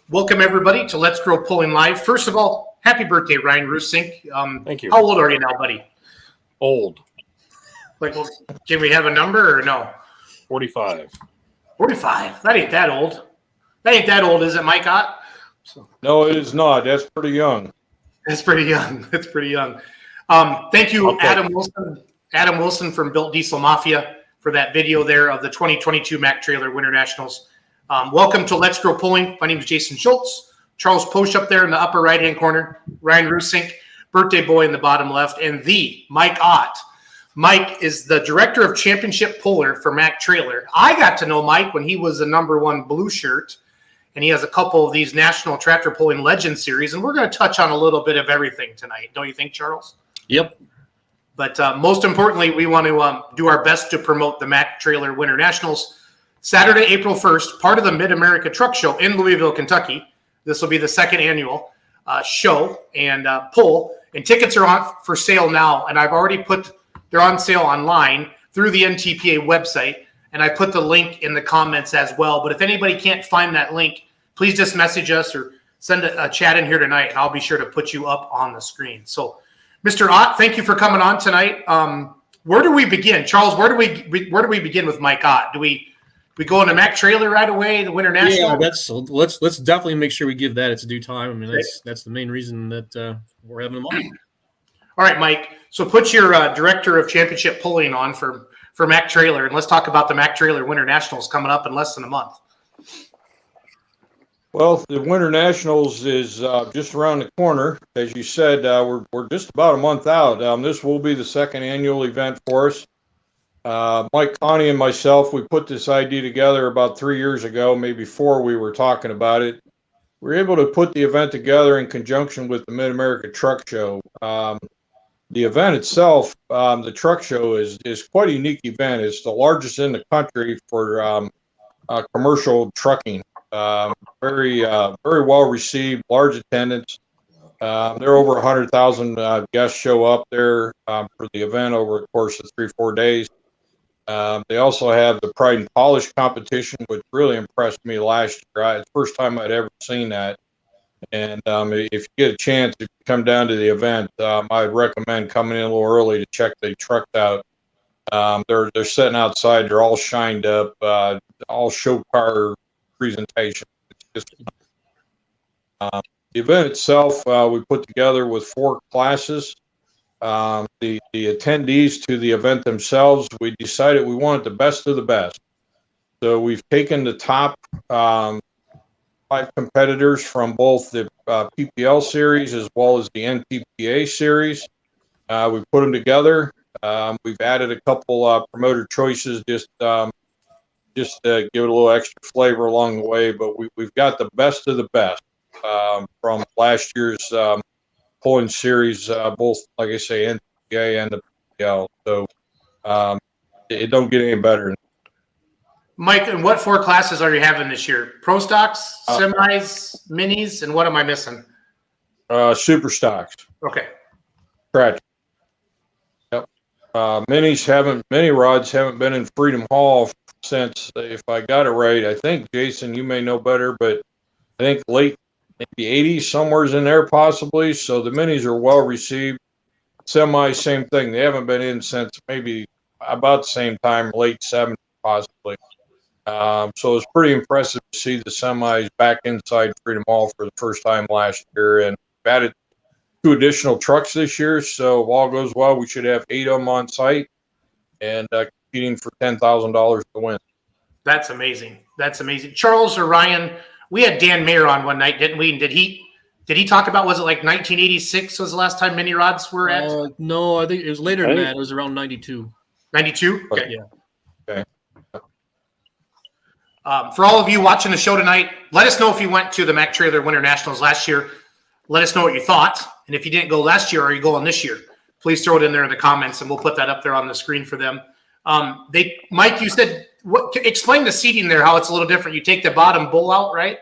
Welcome, everybody, to Let's Grow Pulling Live. First of all, happy birthday, Ryan Rusink. Thank you. How old are you now, buddy? Old. Like, well, can we have a number or no? 45. 45. That ain't that old. That ain't that old, is it, Mike Ott? No, it is not. That's pretty young. That's pretty young. That's pretty young. Thank you, Okay. Adam Wilson. Adam Wilson from Built Diesel Mafia for that video there of the 2022 Mack Trailer Winter Nationals. Welcome to Let's Grow Pulling. My name is Jason Schultz. Charles Posch up there in the upper right-hand corner. Ryan Rusink, birthday boy in the bottom left, and the Mike Ott. Mike is the director of championship puller for Mack Trailer. I got to know Mike when he was the #1 blue shirt, and he has a couple of these National Tractor Pulling Legend Series, and we're going to touch on a little bit of everything tonight. Don't you think, Charles? Yep. But most importantly, we want to do our best to promote the Mack Trailer Winter Nationals. Saturday, April 1st, part of the Mid-America Truck Show in Louisville, Kentucky. This will be the second annual show and pull. And tickets are on for sale now. And I've already they're on sale online through the NTPA website. And I put the link in the comments as well. But if anybody can't find that link, please just message us or send a chat in here tonight. And I'll be sure to put you up on the screen. So, Mr. Ott, thank you for coming on tonight. Where do we begin? Charles, where do we begin with Mike Ott? Do we go into Mack Trailer right away, the Winter National? Yeah, let's definitely make sure we give that its due time. I mean, that's the main reason that we're having them on. All right, Mike. So put your director of championship pulling on for Mack Trailer, and let's talk about the Mack Trailer Winter Nationals coming up in less than a month. Well, the Winter Nationals is just around the corner. As you said, we're just about a month out. This will be the second annual event for us. Mike Connie and myself, we put this idea together about 3 years ago, maybe 4. We were talking about it. We were able to put the event together in conjunction with the Mid-America Truck Show. The event itself, the truck show, is quite a unique event. It's the largest in the country for commercial trucking. Very well received, large attendance. There are over 100,000 guests show up there for the event over the course of 3-4 days. They also have the Pride and Polish competition, which really impressed me last year. It's the first time I'd ever seen that. And if you get a chance, if you come down to the event, I'd recommend coming in a little early to check the trucks out. They're sitting outside. They're all shined up, all show car presentation. It's just, the event itself, we put together with 4 classes. The attendees to the event themselves, we decided we wanted the best of the best. So we've taken the top 5 competitors from both the PPL series as well as the NTPA series. We put them together. We've added a couple promoter choices just just to give it a little extra flavor along the way. But we've got the best of the best from last year's pulling series, both, like I say, NCAA and the PL. So it don't get any better. Mike, and what 4 classes are you having this year? Pro stocks, semis, minis, and what am I missing? Super stocks. Okay. Correct. Yep. Mini rods haven't been in Freedom Hall since, if I got it right, I think, Jason, you may know better, but I think late maybe 80s, somewhere's in there possibly. So the minis are well received. Semi, same thing. They haven't been in since maybe about the same time, late 70s possibly. So it's pretty impressive to see the semis back inside Freedom Hall for the first time last year, and we've added 2 additional trucks this year. So if all goes well, we should have 8 of them on site and competing for $10,000 to win. That's amazing. That's amazing. Charles or Ryan, we had Dan Mayer on one night, didn't we? And did he talk about, was it like 1986 was the last time mini rods were at? No, I think it was later than that. It was around 92. 92? Okay. Yeah. Okay. For all of you watching the show tonight, let us know if you went to the Mac Trailer Winter Nationals last year. Let us know what you thought. And if you didn't go last year, are you going this year? Please throw it in there in the comments, and we'll put that up there on the screen for them. Mike, you said, explain the seating there, how it's a little different. You take the bottom bowl out, right?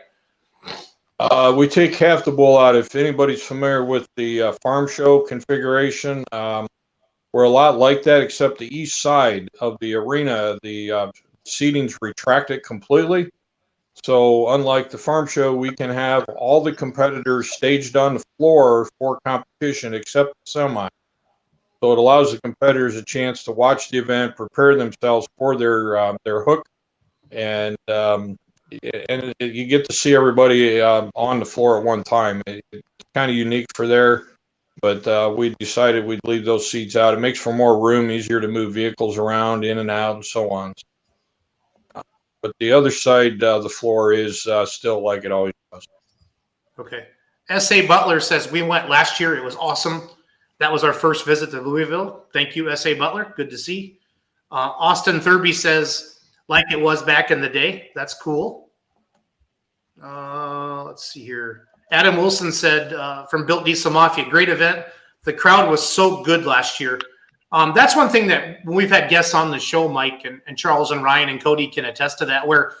We take half the bowl out. If anybody's familiar with the farm show configuration, we're a lot like that, except the east side of the arena, the seating's retracted completely. So unlike the farm show, we can have all the competitors staged on the floor for competition except the semi. So it allows the competitors a chance to watch the event, prepare themselves for their hook, and you get to see everybody on the floor at one time. It's kind of unique for there, but we decided we'd leave those seats out. It makes for more room, easier to move vehicles around, in and out, and so on. But the other side of the floor is still like it always was. Okay. S.A. Butler says, we went last year. It was awesome. That was our first visit to Louisville. Thank you, S.A. Butler. Good to see. Austin Thurby says, like it was back in the day. That's cool. Let's see here. Adam Wilson said, from Built Diesel Mafia, great event. The crowd was so good last year. That's one thing that when we've had guests on the show, Mike and Charles and Ryan and Cody can attest to that, where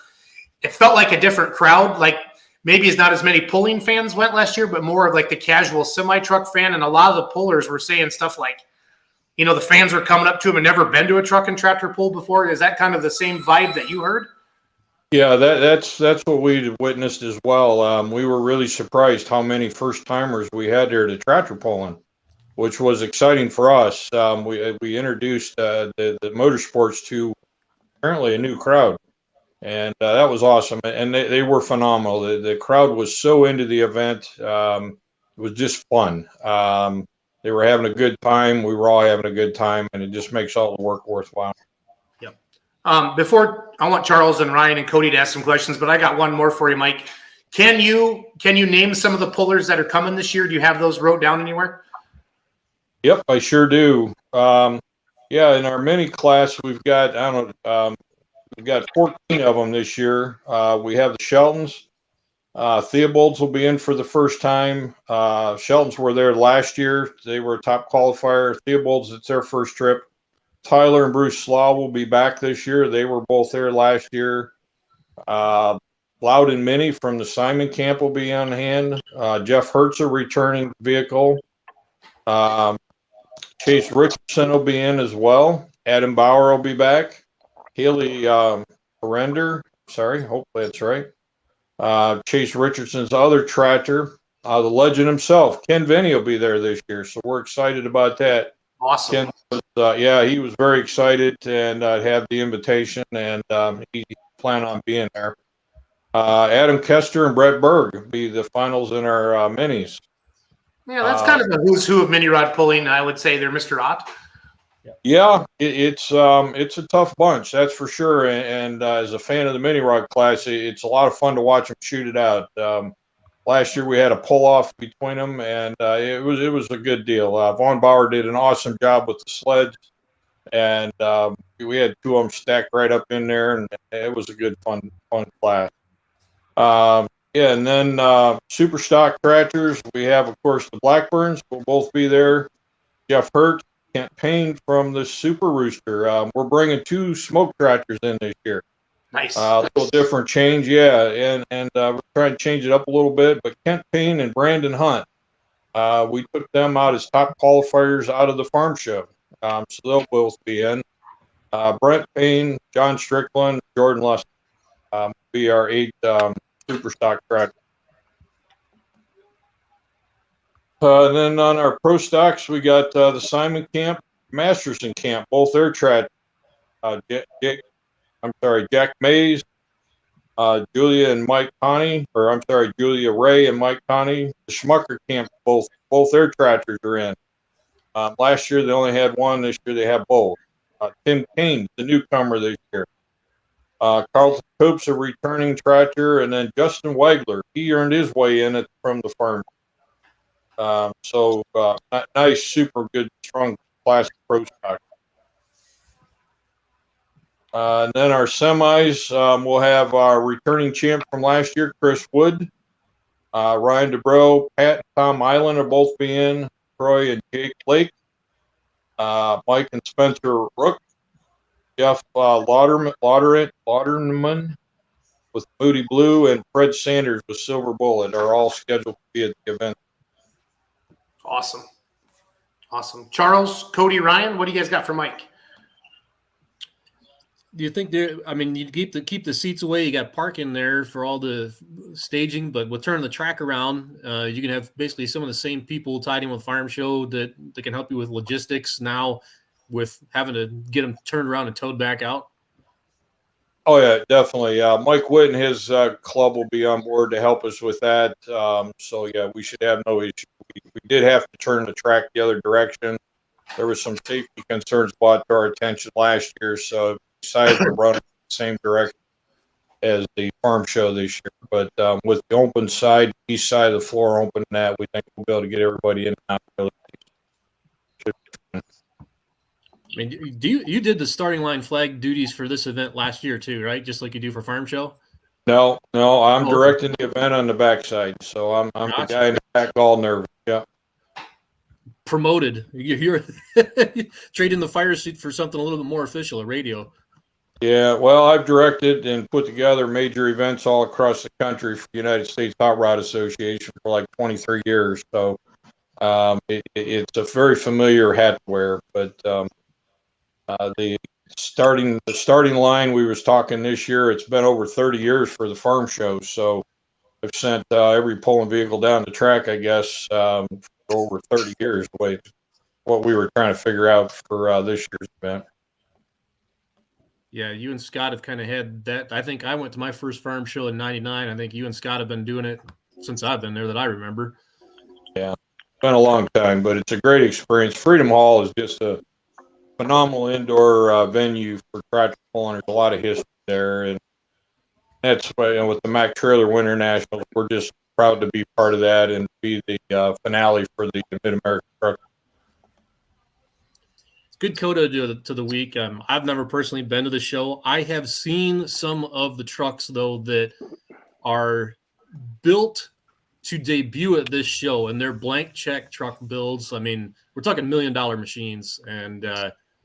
it felt like a different crowd. Like maybe it's not as many pulling fans went last year, but more of like the casual semi-truck fan. And a lot of the pullers were saying stuff like, you know, the fans were coming up to them and never been to a truck and tractor pull before. Is that kind of the same vibe that you heard? Yeah, that's what we witnessed as well. We were really surprised how many first timers we had there to tractor pulling, which was exciting for us. We introduced the motorsports to apparently a new crowd, and that was awesome. And they were phenomenal. The crowd was so into the event. It was just fun. They were having a good time. We were all having a good time, and it just makes all the work worthwhile. Yep. Before I want Charles and Ryan and Cody to ask some questions, but I got one more for you, Mike. Can you name some of the pullers that are coming this year? Do you have those wrote down anywhere? Yep, I sure do. Yeah, in our mini class, we've got, we've got 14 of them this year. We have the Sheltons. Theobalds will be in for the first time. Sheltons were there last year. They were a top qualifier. Theobalds, it's their first trip. Tyler and Bruce Slaw will be back this year. They were both there last year. Loudon Mini from the Simon camp will be on hand. Jeff Hertz, returning vehicle. Chase Richardson will be in as well. Adam Bauer will be back. Haley Arender, hopefully that's right. Chase Richardson's other tractor. The legend himself, Ken Vinny, will be there this year, so we're excited about that. Awesome. Ken was, he was very excited and had the invitation, and he planned on being there. Adam Kester and Brett Berg will be the finals in our minis. Yeah, that's kind of a who's who of mini rod pulling. I would say they're Mr. Ott. Yeah, it's a tough bunch, that's for sure. And as a fan of the mini rod class, it's a lot of fun to watch them shoot it out. Last year we had a pull off between them, and it was a good deal. Vaughn Bauer did an awesome job with the sleds. and we had two of them stacked right up in there, and it was a good fun class. Yeah, and then super stock tractors. We have, of course, the Blackburns will both be there. Jeff Hurt, Kent Payne from the Super Rooster. We're bringing two smoke tractors in this year. Nice. A little different change, yeah, and we're trying to change it up a little bit. But Kent Payne and Brandon Hunt, we took them out as top qualifiers out of the farm show, so they'll both be in. Brent Payne, John Strickland, Jordan Lust be our 8 super stock tractors. And then on our pro stocks, we got the Simon Camp, Masterson Camp, both their tractors. Jack Mays, Julia and Mike Connie, Julia Ray and Mike Connie. The Schmucker Camp, both their tractors are in. Last year they only had one. This year they have both. Tim Kane, the newcomer this year. Carlton Cope's a returning tractor, and then Justin Wagler, he earned his way in it from the farm. Nice, super good, strong class pro stock. And then our semis, we'll have our returning champ from last year, Chris Wood, Ryan DeBro, Pat and Tom Island will both be in, Troy and Jake Blake, Mike and Spencer Rook, Jeff Lauderman with Moody Blue, and Fred Sanders with Silver Bullet are all scheduled to be at the event. Awesome. Charles, Cody, Ryan, what do you guys got for Mike? Do you think you keep the seats away? You got parking there for all the staging, but with turning the track around, you can have basically some of the same people tied in with farm show that can help you with logistics now with having to get them turned around and towed back out. Oh yeah, definitely. Mike Witt and his club will be on board to help us with that. So yeah, we should have no issue. We did have to turn the track the other direction. There was some safety concerns brought to our attention last year, so we decided to run the same direction as the farm show this year. But with the open side, east side of the floor open, that we think we'll be able to get everybody in and out. I mean, you did the starting line flag duties for this event last year too, right? Just like you do for farm show. No, I'm directing the event on the backside, so I'm Gotcha. the guy in the back, all nervous. Yeah. Promoted. You're trading the fire seat for something a little bit more official, a radio. Yeah, well, I've directed and put together major events all across the country for the United States Hot Rod Association for like 23 years. So it's a very familiar hat to wear. But the starting line we was talking this year, it's been over 30 years for the farm show. So I've sent every pulling vehicle down the track, I guess, for over 30 years. What we were trying to figure out for this year's event. Yeah, you and Scott have kind of had that. I think I went to my first farm show in '99. I think you and Scott have been doing it since I've been there that I remember. Yeah, it's been a long time, but it's a great experience. Freedom Hall is just a phenomenal indoor venue for tractor pulling. There's a lot of history there, and that's why with the Mack Trailer Winter Nationals, we're just proud to be part of that and be the finale for the Mid-American Truck. Good coda to the week. I've never personally been to the show. I have seen some of the trucks, though, that are built to debut at this show, and they're blank check truck builds. I mean, we're talking $1 million machines and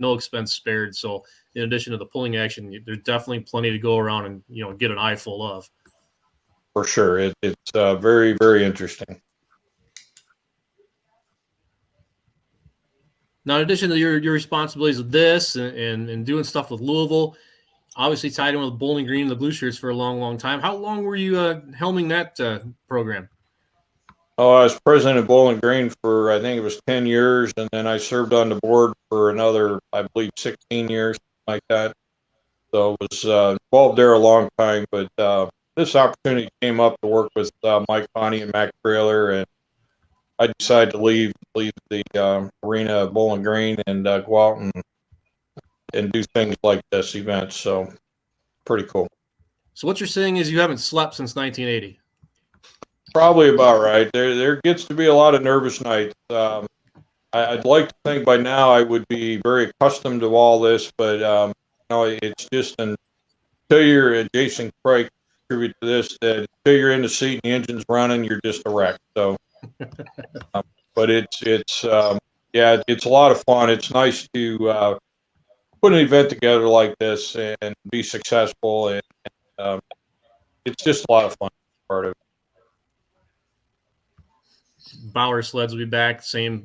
no expense spared. So in addition to the pulling action, there's definitely plenty to go around and, get an eye full of. For sure. It's very, very interesting. Now, in addition to your responsibilities with this and doing stuff with Louisville, obviously tied in with Bowling Green and the Blue Shirts for a long, long time. How long were you helming that program? Oh, I was president of Bowling Green for, I think it was 10 years, and then I served on the board for another, I believe, 16 years, like that. So I was involved there a long time, but this opportunity came up to work with Mike Connie and Mack Trailer, and I decided to leave the arena of Bowling Green and go out and do things like this event. So pretty cool. So what you're saying is you haven't slept since 1980? Probably about right. There gets to be a lot of nervous nights. I'd like to think by now I would be very accustomed to all this, but no, it's just until you're Jason Craig contribute to this, that until you're in the seat and the engine's running, you're just a wreck. So, but it's yeah, it's a lot of fun. It's nice to put an event together like this and be successful, and it's just a lot of fun part of it. Bauer sleds will be back.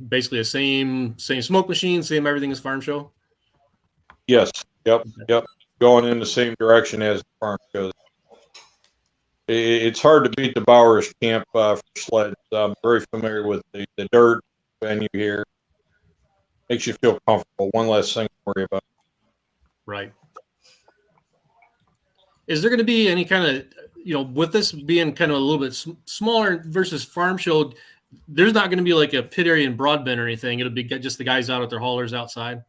Basically the same smoke machine, same everything as farm show. Yes. Yep. Going in the same direction as the farm shows. It's hard to beat the Bowers camp for sleds. I'm very familiar with the dirt venue here. Makes you feel comfortable. One less thing to worry about. Right. Is there going to be any kind of, with this being kind of a little bit smaller versus farm show, there's not going to be like a pit area in Broadbent or anything. It'll be just the guys out at their haulers outside.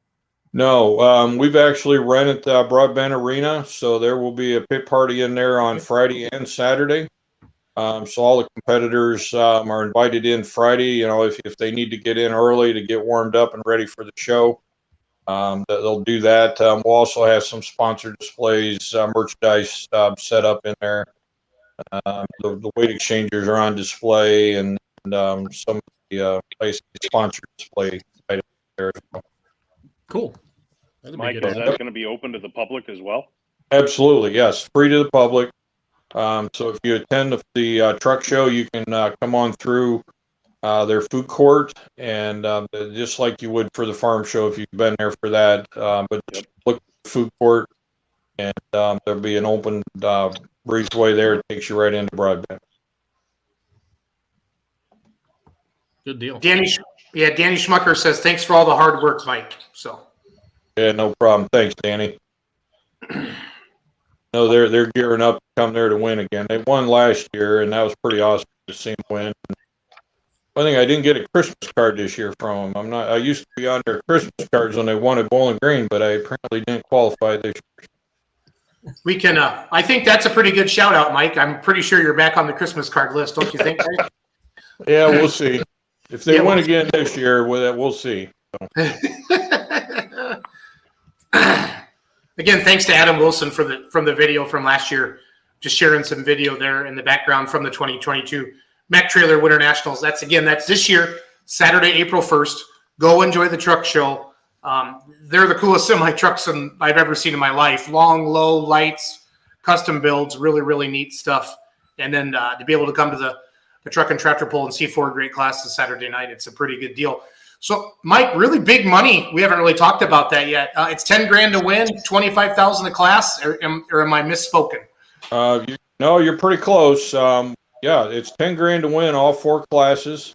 No, we've actually rented Broadbent Arena, so there will be a pit party in there on Friday and Saturday. So all the competitors are invited in Friday. If they need to get in early to get warmed up and ready for the show, they'll do that. We'll also have some sponsored displays, merchandise set up in there. The weight exchangers are on display, and some of the sponsored display items there as well. Cool. Mike, is that going to be open to the public as well? Absolutely, yes. Free to the public. So if you attend the truck show, you can come on through their food court, and just like you would for the farm show if you've been there for that. But just look at the food court, and there'll be an open breezeway there. It takes you right into Broadbent. Good deal. Danny Schmucker says, thanks for all the hard work, Mike. So. Yeah, no problem. Thanks, Danny. No, they're gearing up to come there to win again. They won last year, and that was pretty awesome to see them win. I think I didn't get a Christmas card this year from them. I used to be on their Christmas cards when they won at Bowling Green, but I apparently didn't qualify this year. We can. I think that's a pretty good shout out, Mike. I'm pretty sure you're back on the Christmas card list, don't you think? Yeah, we'll see. If they win again this year, we'll see. So. Again, thanks to Adam Wilson from the video from last year. Just sharing some video there in the background from the 2022 Mack Trailer Winter Nationals. That's this year, Saturday, April 1st. Go enjoy the truck show. They're the coolest semi trucks I've ever seen in my life. Long, low, lights, custom builds, really, really neat stuff. And then to be able to come to the truck and tractor pull and see 4 great classes Saturday night, it's a pretty good deal. So, Mike, really big money. We haven't really talked about that yet. It's $10,000 to win, $25,000 a class, or am I misspoken? No, you're pretty close. Yeah, it's $10,000 to win all 4 classes.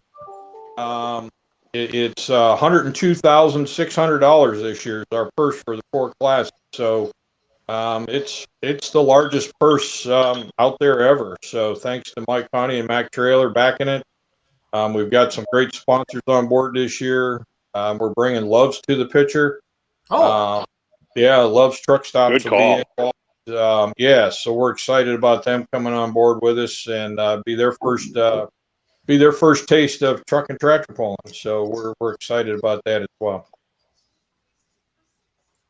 It's $102,600 this year is our purse for the 4 classes. So, it's the largest purse out there ever. So, thanks to Mike Connie and Mack Trailer backing it. We've got some great sponsors on board this year. We're bringing Loves to the picture. Yeah, Loves Truck Stops. Good call. Yeah, so we're excited about them coming on board with us and be their first taste of truck and tractor pulling. So we're excited about that as well.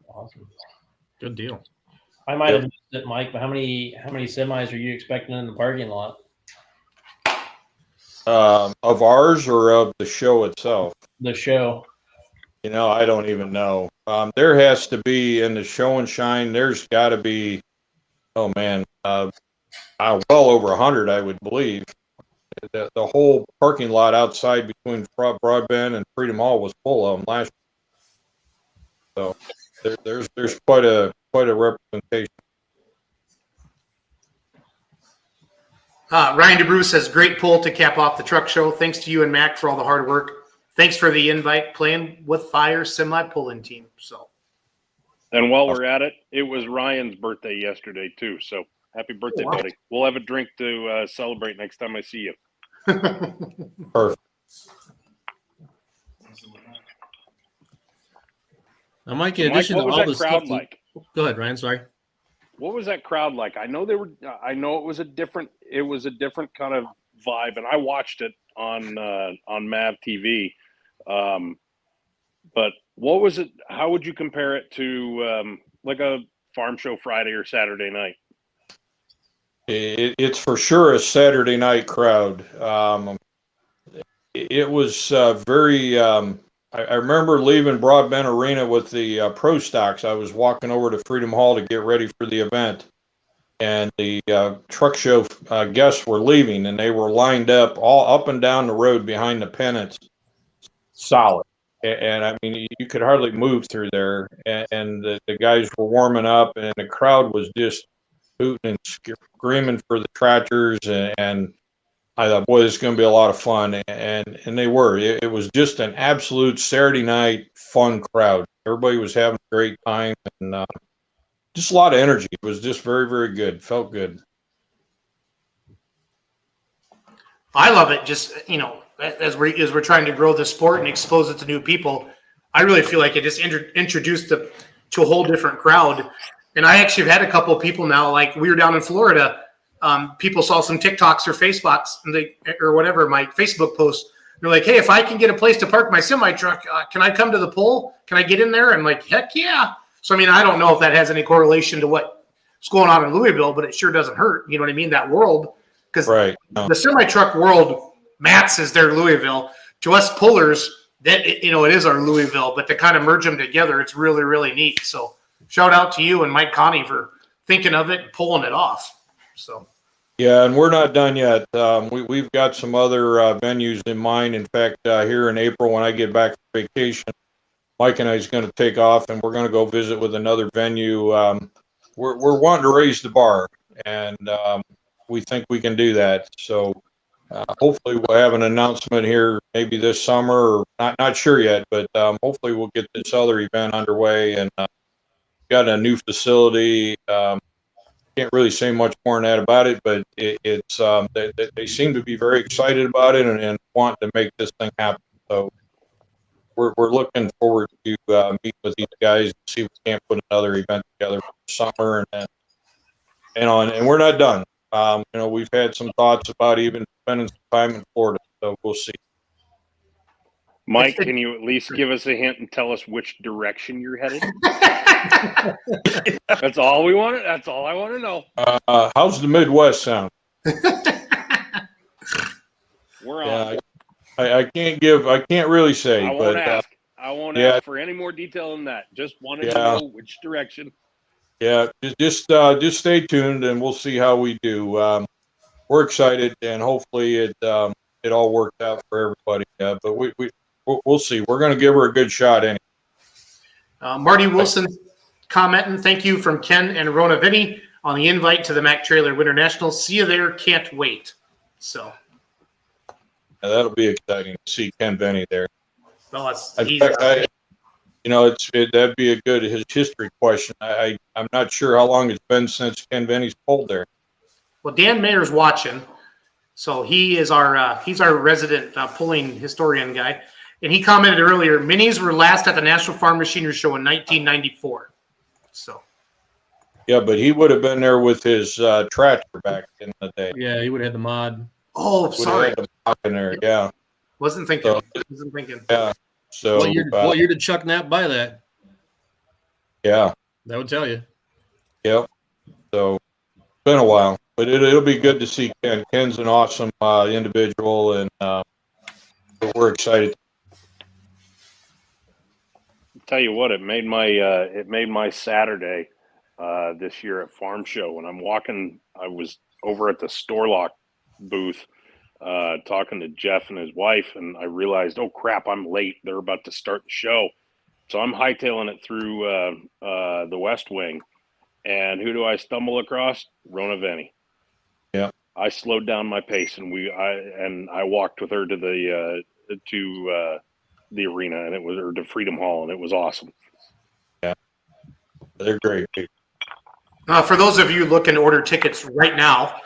Awesome. Good deal. I might have missed it, Mike, but how many semis are you expecting in the parking lot? Of ours or of the show itself? The show. I don't even know. There has to be in the show and shine. There's got to be, well over 100, I would believe. The whole parking lot outside between Broadbent and Freedom Hall was full of them last year. So there's quite a representation. Ryan DeBruce says, great pull to cap off the truck show. Thanks to you and Mac for all the hard work. Thanks for the invite, playing with Fire Semi Pulling Team. So, and while we're at it, it was Ryan's birthday yesterday too. So happy birthday, buddy! We'll have a drink to celebrate next time I see you. Perfect. Now, Mike, in addition to all this crowd stuff, like? Go ahead, Ryan. Sorry. What was that crowd like? I know it was a different kind of vibe, and I watched it on Mav TV. But what was it? How would you compare it to like a farm show Friday or Saturday night? It's for sure a Saturday night crowd. It was very. I remember leaving Broadbent Arena with the pro stocks. I was walking over to Freedom Hall to get ready for the event, and the truck show guests were leaving, and they were lined up all up and down the road behind the pennants, solid. And I mean, you could hardly move through there, and the guys were warming up, and the crowd was just hooting and screaming for the tractors, and I thought, boy, this is going to be a lot of fun, and they were. It was just an absolute Saturday night fun crowd. Everybody was having a great time, and just a lot of energy. It was just very, very good. Felt good. I love it. Just, as we're trying to grow the sport and expose it to new people, I really feel like it just introduced to a whole different crowd. And I actually have had a couple of people now, like we were down in Florida. People saw some TikToks or Facebooks or whatever, my Facebook posts. They're like, hey, if I can get a place to park my semi truck, can I come to the poll? Can I get in there? And I'm like, heck yeah. So, I mean, I don't know if that has any correlation to what's going on in Louisville, but it sure doesn't hurt. You know what I mean? That world. Because Right. the semi truck world, Matt's is their Louisville. To us pullers, that it is our Louisville, but to kind of merge them together, it's really, really neat. So shout out to you and Mike Connie for thinking of it and pulling it off. So. Yeah, and we're not done yet. We've got some other venues in mind. In fact, here in April, when I get back from vacation, Mike and I is going to take off, and we're going to go visit with another venue. We're wanting to raise the bar, and we think we can do that. So hopefully we'll have an announcement here maybe this summer, or not sure yet, but hopefully we'll get this other event underway, and got a new facility. Can't really say much more than that about it, but it's they seem to be very excited about it and want to make this thing happen. So we're looking forward to meet with these guys and see if we can't put another event together for the summer, and we're not done. We've had some thoughts about even spending some time in Florida, so we'll see. Mike, can you at least give us a hint and tell us which direction you're headed? That's all we want. That's all I want to know. How's the Midwest sound? We're on. I can't really say. I won't ask. I won't ask for any more detail than that. Just wanted to know which direction. Yeah, just stay tuned, and we'll see how we do. We're excited, and hopefully it all worked out for everybody. But we'll see. We're going to give her a good shot anyway. Marty Wilson commenting, thank you from Ken and Rona Vinny on the invite to the Mac Trailer Winter Nationals. See you there. Can't wait. So that'll be exciting to see Ken Benny there. Well, that'd be a good history question. I'm not sure how long it's been since Ken Benny's pulled there. Well, Dan Mayer's watching, so he is he's our resident pulling historian guy. And he commented earlier, minis were last at the National Farm Machinery Show in 1994. So. Yeah, but he would have been there with his tractor back in the day. Yeah, he would have had the mod. Oh, sorry. Had the mod in there, yeah. Wasn't thinking. Yeah. So. What year did Chuck Knapp buy that? Yeah. That would tell you. Yep. So, it's been a while, but it'll be good to see Ken. Ken's an awesome individual, and we're excited. Tell you what, it made my Saturday this year at Farm Show. When I'm walking, I was over at the Store Lock booth talking to Jeff and his wife, and I realized, oh crap, I'm late. They're about to start the show, so I'm hightailing it through the West Wing, and who do I stumble across? Rona Vinny. Yeah, I slowed down my pace, and I walked with her to the arena, and to Freedom Hall, and it was awesome. Yeah, they're great. For those of you looking to order tickets right now,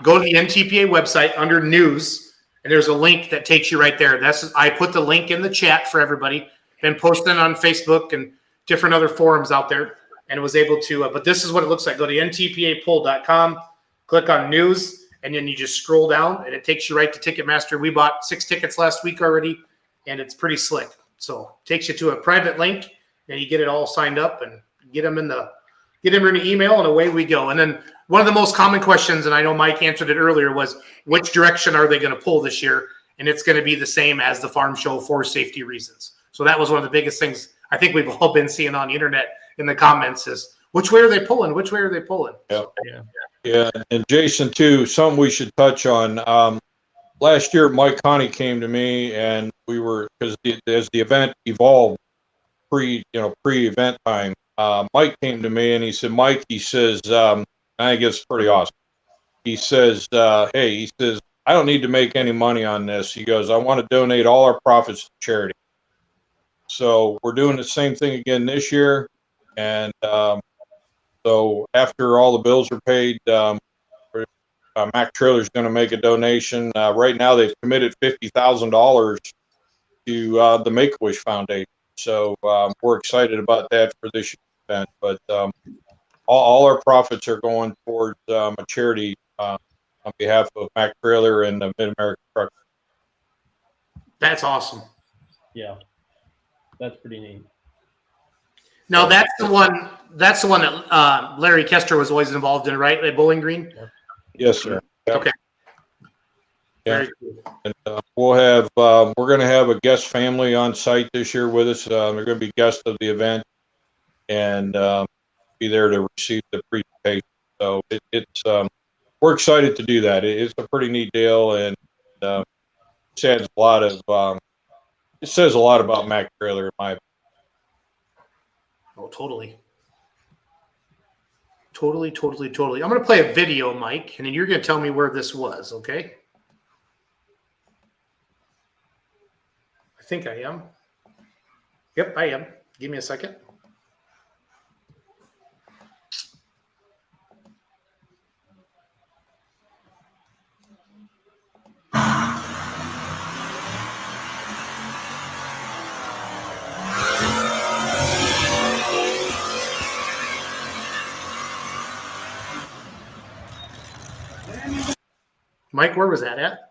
go to the NTPA website under news, and there's a link that takes you right there. I put the link in the chat for everybody, been posting on Facebook and different other forums out there, and was able to, but this is what it looks like. Go to ntpapoll.com, click on news, and then you just scroll down, and it takes you right to Ticketmaster. We bought 6 tickets last week already, and it's pretty slick. So takes you to a private link, and you get it all signed up and get them in an email, and away we go. And then one of the most common questions, and I know Mike answered it earlier, was which direction are they going to pull this year? And it's going to be the same as the farm show for safety reasons. So that was one of the biggest things I think we've all been seeing on the internet in the comments is which way are they pulling? Which way are they pulling? Yeah. Yeah. And Jason too, something we should touch on. Last year, Mike Connie came to me, and we were, because as the event evolved pre-event time, Mike came to me and he said, Mike, he says, I think it's pretty awesome. He says, hey, he says, I don't need to make any money on this. He goes, I want to donate all our profits to charity. So we're doing the same thing again this year. And so after all the bills are paid, Mac Trailer is going to make a donation. Right now, they've committed $50,000 to the Make-A-Wish Foundation. So we're excited about that for this event. But all our profits are going towards a charity on behalf of Mac Trailer and the Mid-America Truck. That's awesome. Yeah, that's pretty neat. Now that's the one that Larry Kester was always involved in, right? At Bowling Green. Yes, sir. Yep. Okay. Yeah. Very cool. And we're going to have a guest family on site this year with us. They're going to be guests of the event and be there to receive the presentation. So we're excited to do that. It's a pretty neat deal, and it says a lot about Mac Trailer in my opinion. Oh, totally. Totally. I'm going to play a video, Mike, and then you're going to tell me where this was, okay? I think I am. Yep, I am. Give me a second. Mike, where was that at?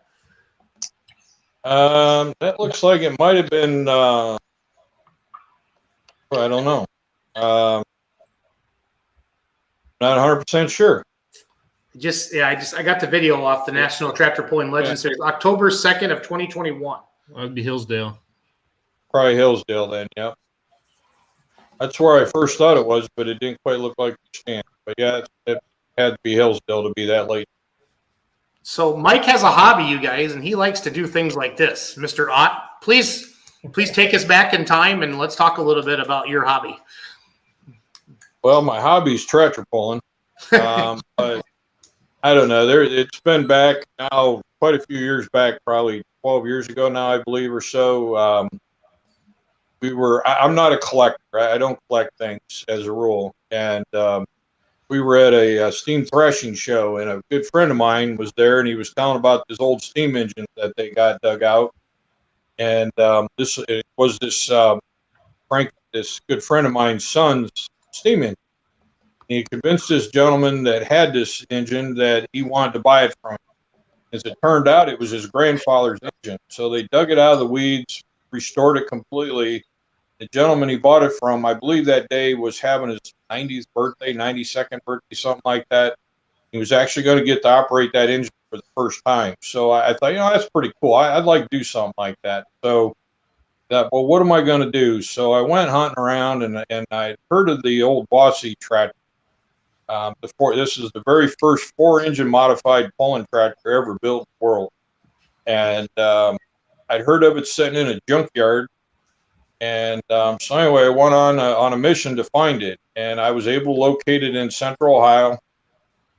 That looks like it might have been, I don't know. Not 100% sure. I got the video off the National Tractor Pulling Legends Series, October 2nd of 2021. That'd be Hillsdale. Probably Hillsdale then, yeah. That's where I first thought it was, but it didn't quite look like the stand. But yeah, it had to be Hillsdale to be that late. So Mike has a hobby, you guys, and he likes to do things like this. Mr. Ott, please take us back in time and let's talk a little bit about your hobby. Well, my hobby is tractor pulling, but I don't know. It's been back now quite a few years back, probably 12 years ago now, I believe, or so. I'm not a collector. I don't collect things as a rule, and we were at a steam threshing show, and a good friend of mine was there, and he was telling about this old steam engine that they got dug out. And this good friend of mine's son's steam engine. And he convinced this gentleman that had this engine that he wanted to buy it from him. As it turned out, it was his grandfather's engine. So they dug it out of the weeds, restored it completely. The gentleman he bought it from, I believe that day was having his 90th birthday, 92nd birthday, something like that. He was actually going to get to operate that engine for the first time. So I thought, that's pretty cool. I'd like to do something like that. So well, what am I going to do? So I went hunting around, and I heard of the old Bossy tractor. This is the very first 4-engine modified pulling tractor ever built in the world. And I'd heard of it sitting in a junkyard. And so anyway, I went on a mission to find it, and I was able to locate it in Central Ohio.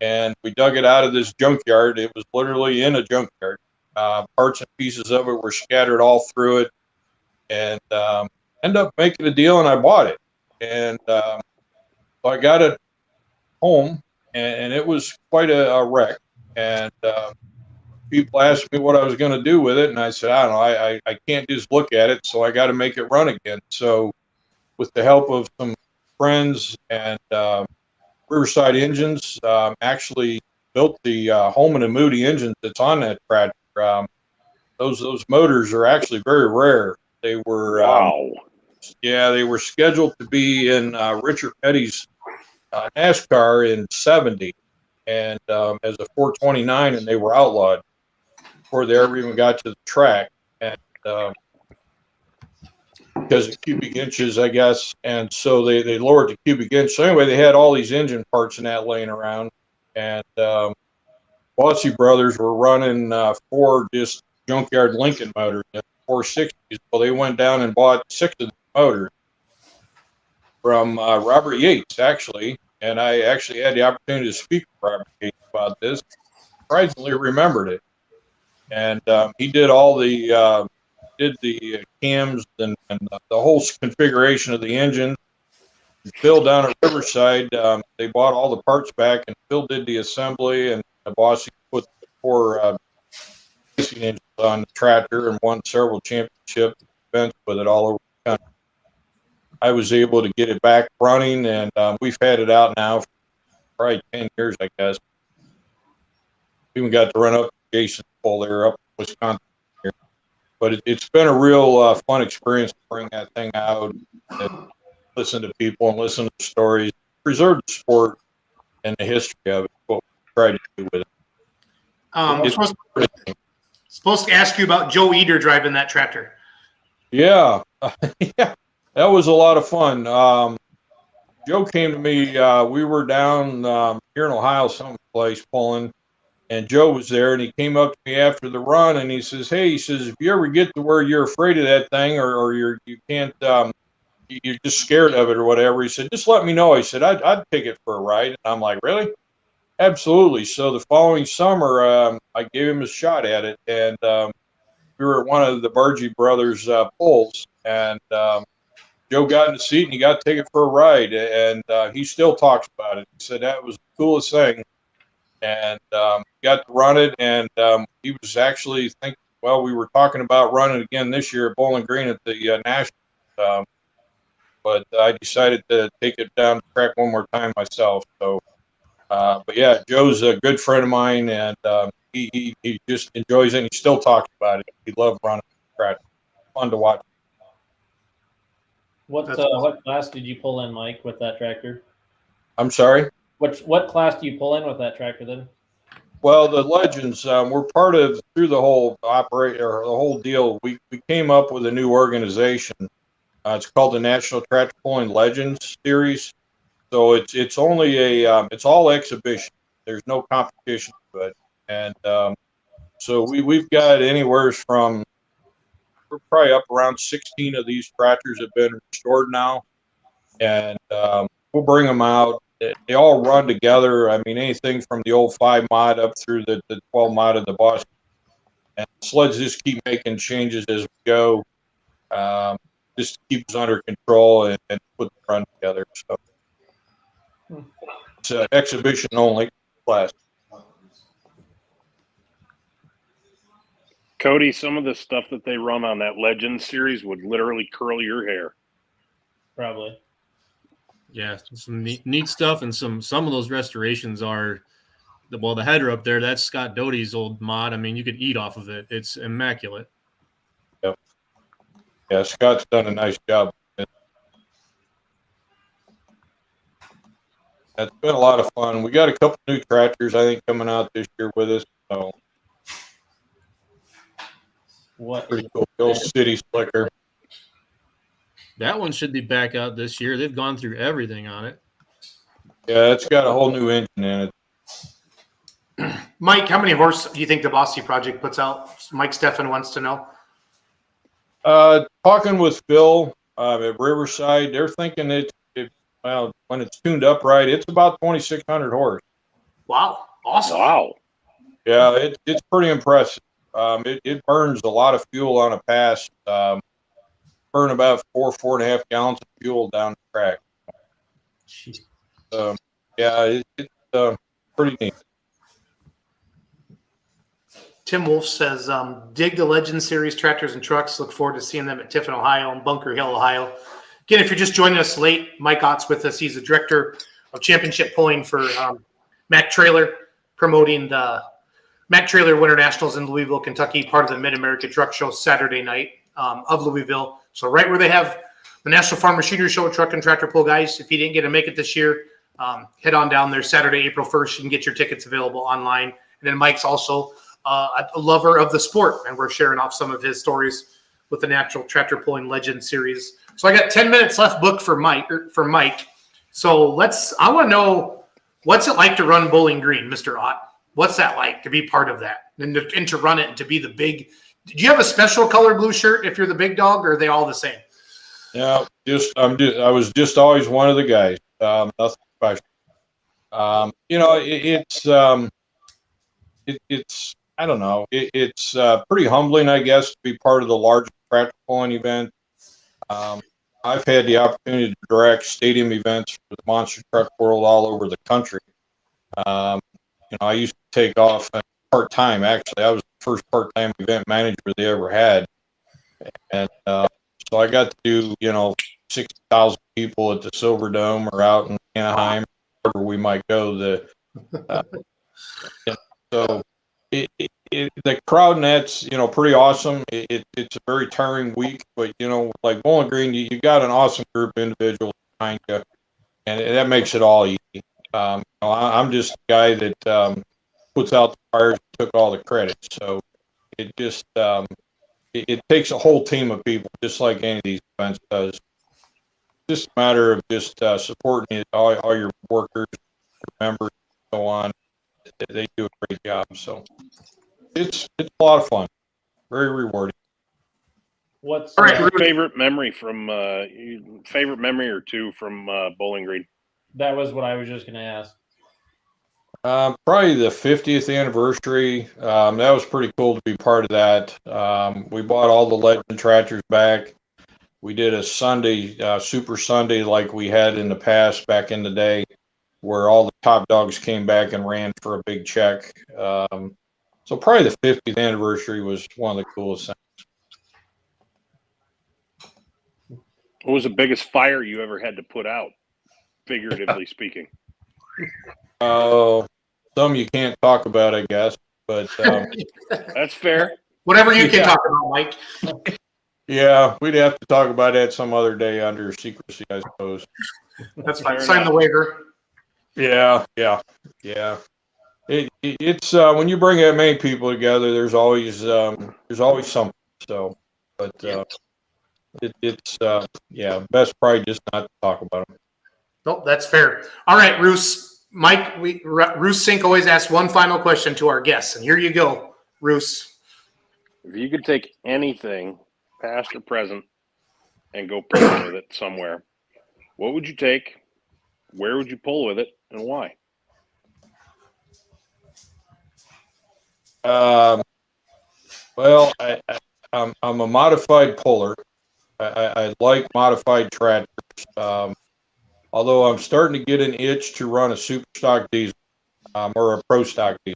And we dug it out of this junkyard. It was literally in a junkyard. Parts and pieces of it were scattered all through it, and ended up making a deal, and I bought it. And so I got it home, and it was quite a wreck. And people asked me what I was going to do with it, and I said, I don't know, I can't just look at it, so I got to make it run again. So with the help of some friends and Riverside Engines, actually built the Holman and Moody engines that's on that tractor. Those motors are actually very rare. They were Wow. they were scheduled to be in Richard Petty's NASCAR in '70, and as a 429, and they were outlawed before they ever even got to the track, and because of cubic inches, I guess, and so they lowered the cubic inch. So anyway, they had all these engine parts in that laying around, and Bossy Brothers were running 4 just junkyard Lincoln motors, 460s. Well, they went down and bought 6 of the motors from Robert Yates, actually, and I actually had the opportunity to speak with Robert Yates about this. Surprisingly, remembered it, and he did all the cams and the whole configuration of the engine. Phil down at Riverside, they bought all the parts back, and Phil did the assembly, and the boss put 4 racing engines on the tractor and won several championship events with it all over the country. I was able to get it back running, and we've had it out now for probably 10 years, I guess. We even got to run up to Jason's pole there up in Wisconsin here. But it's been a real fun experience to bring that thing out and listen to people and listen to stories, preserve the sport and the history of it, what we try to do with it. I'm supposed to ask you about Joe Eder driving that tractor. Yeah, yeah, that was a lot of fun. Joe came to me. We were down here in Ohio, someplace pulling, and Joe was there, and he came up to me after the run, and he says, "Hey," he says, "if you ever get to where you're afraid of that thing, or you can't, you're just scared of it or whatever," he said, "just let me know." He said, I'd take it for a ride." And I'm like, "Really?" Absolutely. So the following summer, I gave him a shot at it, and we were at one of the Bargee brothers' pulls, and Joe got in the seat and he got to take it for a ride, and he still talks about it. He said that was the coolest thing, and got to run it, and he was actually thinking, well, we were talking about running again this year at Bowling Green at the Nationals, but I decided to take it down the track one more time myself. So, but yeah, Joe's a good friend of mine, and he just enjoys it, and he still talks about it. He loved running the track. Fun to watch. What class did you pull in, Mike, with that tractor? I'm sorry? What class do you pull in with that tractor then? Well, the Legends, we're part of, through the whole the whole deal, we came up with a new organization. It's called the National Tractor Pulling Legends Series. So it's only it's all exhibition. There's no competition to it. And so we've got anywhere from, we're probably up around 16 of these tractors have been restored now. And we'll bring them out. They all run together. I mean, anything from the old 5 mod up through the 12 mod of the Boss. And sleds just keep making changes as we go, just to keep us under control and put the run together. So it's an exhibition only class. Cody, some of the stuff that they run on that Legends series would literally curl your hair. Probably. Yeah, some neat stuff, and some of those restorations are, the header up there, that's Scott Doty's old mod. I mean, you could eat off of it. It's immaculate. Yep. Yeah, Scott's done a nice job. It's been a lot of fun. We got a couple new tractors, I think, coming out this year with us. So What? pretty cool. The old City Slicker. That one should be back out this year. They've gone through everything on it. Yeah, it's got a whole new engine in it. Mike, how many horse do you think the Bossy project puts out? Mike Steffen wants to know. Talking with Phil at Riverside, they're thinking well, when it's tuned up right, it's about 2,600 horse. Wow, awesome. Wow. Yeah, it's pretty impressive. It burns a lot of fuel on a pass. Burn about 4.5 gallons of fuel down the track. Yeah, it's pretty neat. Tim Wolf says, dig the Legend Series tractors and trucks. Look forward to seeing them at Tiffin, Ohio and Bunker Hill, Ohio. Again, if you're just joining us late, Mike Ott's with us. He's the director of championship pulling for Mack Trailer, promoting the Mack Trailer Winter Nationals in Louisville, Kentucky, part of the Mid-America Truck Show Saturday night. of Louisville. So right where they have the National Farm Machinery Show, truck and tractor pull guys. If you didn't get to make it this year, head on down there Saturday, April 1st. You can get your tickets available online. And then Mike's also a lover of the sport, and we're sharing off some of his stories with the Natural Tractor Pulling Legend series. So I got 10 minutes left booked for Mike. So I want to know, what's it like to run Bowling Green, Mr. Ott? What's that like to be part of that and to run it and to be the big? Do you have a special color blue shirt if you're the big dog, or are they all the same? Yeah, I was just always one of the guys. Nothing special. It's I don't know. It's pretty humbling, I guess, to be part of the largest tractor pulling event. I've had the opportunity to direct stadium events for the monster truck world all over the country. I used to take off part-time. Actually, I was the first part-time event manager they ever had. And so I got to do, 60,000 people at the Silver Dome or out in Anaheim, wherever we might go. So the crowd net's, pretty awesome. It's a very tiring week, but, like Bowling Green, you got an awesome group of individuals behind you, and that makes it all easy. I'm just a guy that puts out the fires and took all the credit. So it just it takes a whole team of people, just like any of these events does. It's just a matter of just supporting all your workers, your members, and so on. They do a great job. So it's a lot of fun, very rewarding. What's favorite memory or two from Bowling Green? That was what I was just going to ask. Probably the 50th anniversary. That was pretty cool to be part of that. We bought all the Legend tractors back. We did a Sunday, Super Sunday, like we had in the past back in the day, where all the top dogs came back and ran for a big check. So probably the 50th anniversary was one of the coolest things. What was the biggest fire you ever had to put out, figuratively speaking? Oh, some you can't talk about, I guess, but that's fair. Whatever you can talk about, Mike. Yeah, we'd have to talk about that some other day under secrecy, I suppose. That's fine. Sign the waiver. Yeah. It's when you bring that many people together, there's always something. So, but it's best probably just not to talk about them. Nope, that's fair. All right, Roos. Mike, Roos Sink always asks one final question to our guests, and here you go, Roos. If you could take anything, past or present, and go pull with it somewhere, what would you take? Where would you pull with it, and why? Well, I'm a modified puller. I like modified tractors. Although I'm starting to get an itch to run a super stock diesel or a pro stock diesel.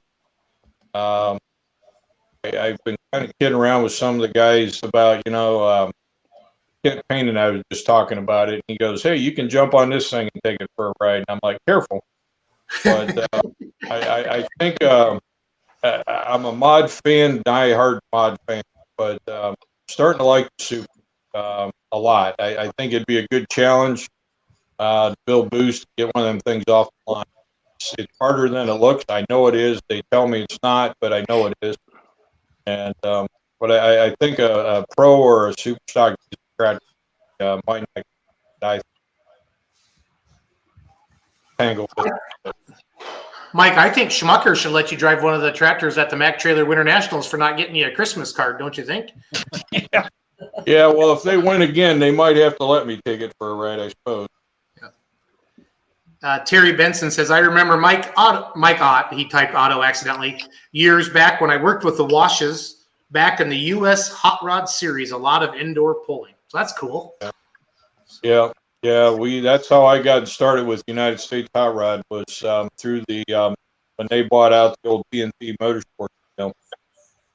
I've been kind of kidding around with some of the guys about, Kent Payne and I was just talking about it. And he goes, "Hey, you can jump on this thing and take it for a ride." And I'm like, "Careful." But I think I'm a mod fan, diehard mod fan, but starting to like the super a lot. I think it'd be a good challenge. To build boost, get one of them things off the line. It's harder than it looks. I know it is. They tell me it's not, but I know it is. And but I think a pro or a super stock tractor might not die tangle with it. Mike, I think Schmucker should let you drive one of the tractors at the Mac Trailer Winter Nationals for not getting you a Christmas card, don't you think? Yeah, well, if they win again, they might have to let me take it for a ride, I suppose. Terry Benson says, I remember Mike Ott, he typed Otto accidentally, years back when I worked with the Washes back in the U.S. Hot Rod Series, a lot of indoor pulling. So that's cool. Yeah. That's how I got started with United States Hot Rod was through the when they bought out the old TNT Motorsports.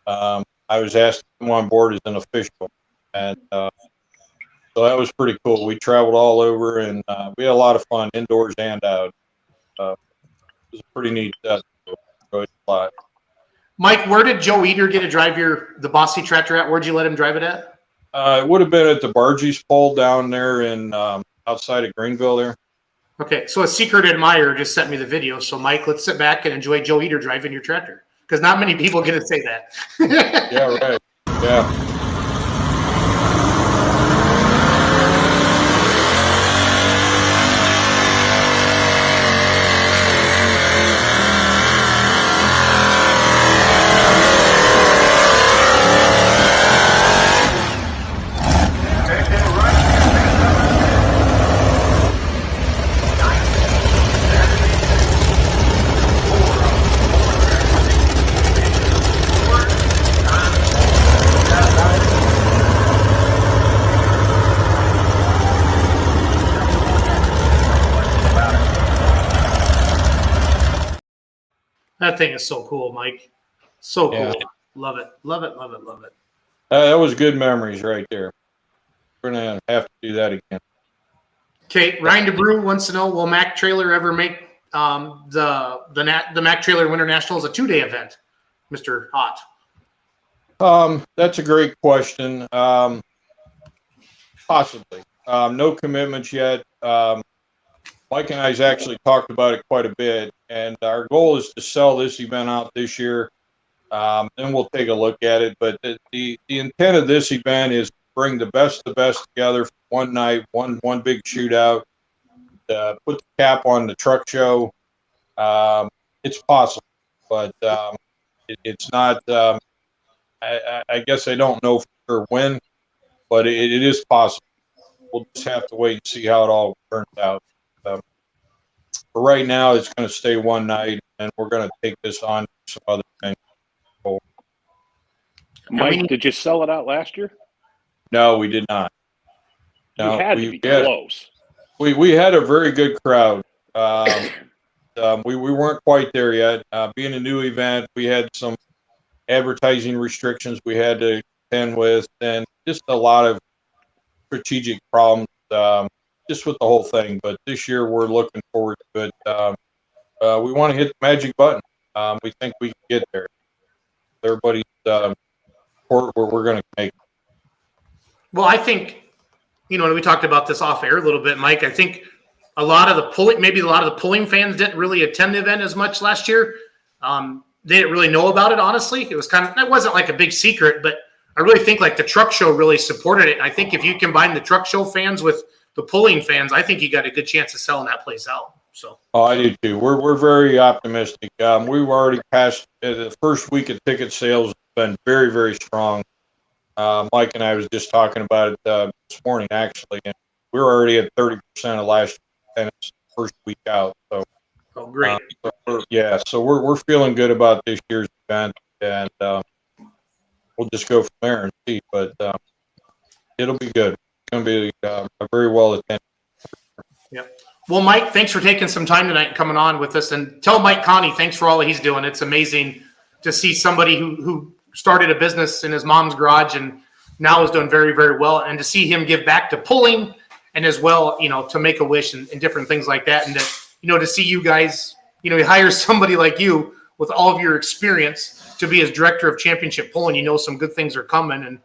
I was asked to come on board as an official, and so that was pretty cool. We traveled all over, and we had a lot of fun indoors and out. It was a pretty neat enjoyed a lot. Mike, where did Joe Eater get to drive the Bossy tractor at? Where'd you let him drive it at? It would have been at the Bargie's Pole down there in outside of Greenville there. Okay, so a secret admirer just sent me the video. So, Mike, let's sit back and enjoy Joe Eater driving your tractor because not many people get to say that. Yeah, right. Yeah. That thing is so cool, Mike. So cool. Yeah. Love it. Love it. Love it. Love it. That was good memories right there. We're going to have to do that again. Okay, Ryan DeBrew wants to know: will Mac Trailer ever make the Mac Trailer Winter Nationals a 2-day event, Mr. Hott? That's a great question. Possibly. No commitments yet. Mike and I's actually talked about it quite a bit, and our goal is to sell this event out this year. Then we'll take a look at it. But the intent of this event is to bring the best together for one night, one big shootout. Put the cap on the truck show. It's possible, but it's not. I guess I don't know for sure when, but it is possible. We'll just have to wait and see how it all turns out. For right now, it's going to stay one night, and we're going to take this on to some other things. Mike, did you sell it out last year? No, we did not. You had to be close. We had a very good crowd. We weren't quite there yet. Being a new event, we had some advertising restrictions we had to contend with, and just a lot of strategic problems just with the whole thing. But this year, we're looking forward to it. We want to hit the magic button. We think we can get there. Everybody's support where we're going to make it. Well, I think, we talked about this off air a little bit, Mike. I think a lot of the pulling fans didn't really attend the event as much last year. They didn't really know about it, honestly. It wasn't like a big secret, but I really think like the truck show really supported it. I think if you combine the truck show fans with the pulling fans, I think you got a good chance of selling that place out. So. Oh, I do too. We're very optimistic. We've already passed the first week of ticket sales has been very, very strong. Mike and I was just talking about it this morning, actually, and we're already at 30% of last year's first week out. So, oh, great. So we're feeling good about this year's event, and we'll just go from there and see. But it'll be good. It's going to be a very well attended. Yep. Well, Mike, thanks for taking some time tonight and coming on with us. And tell Mike Connie thanks for all that he's doing. It's amazing to see somebody who started a business in his mom's garage and now is doing very, very well. And to see him give back to pulling and as well, to make a wish and different things like that. And to see you guys, he hires somebody like you with all of your experience to be his director of championship pulling. Some good things are coming. And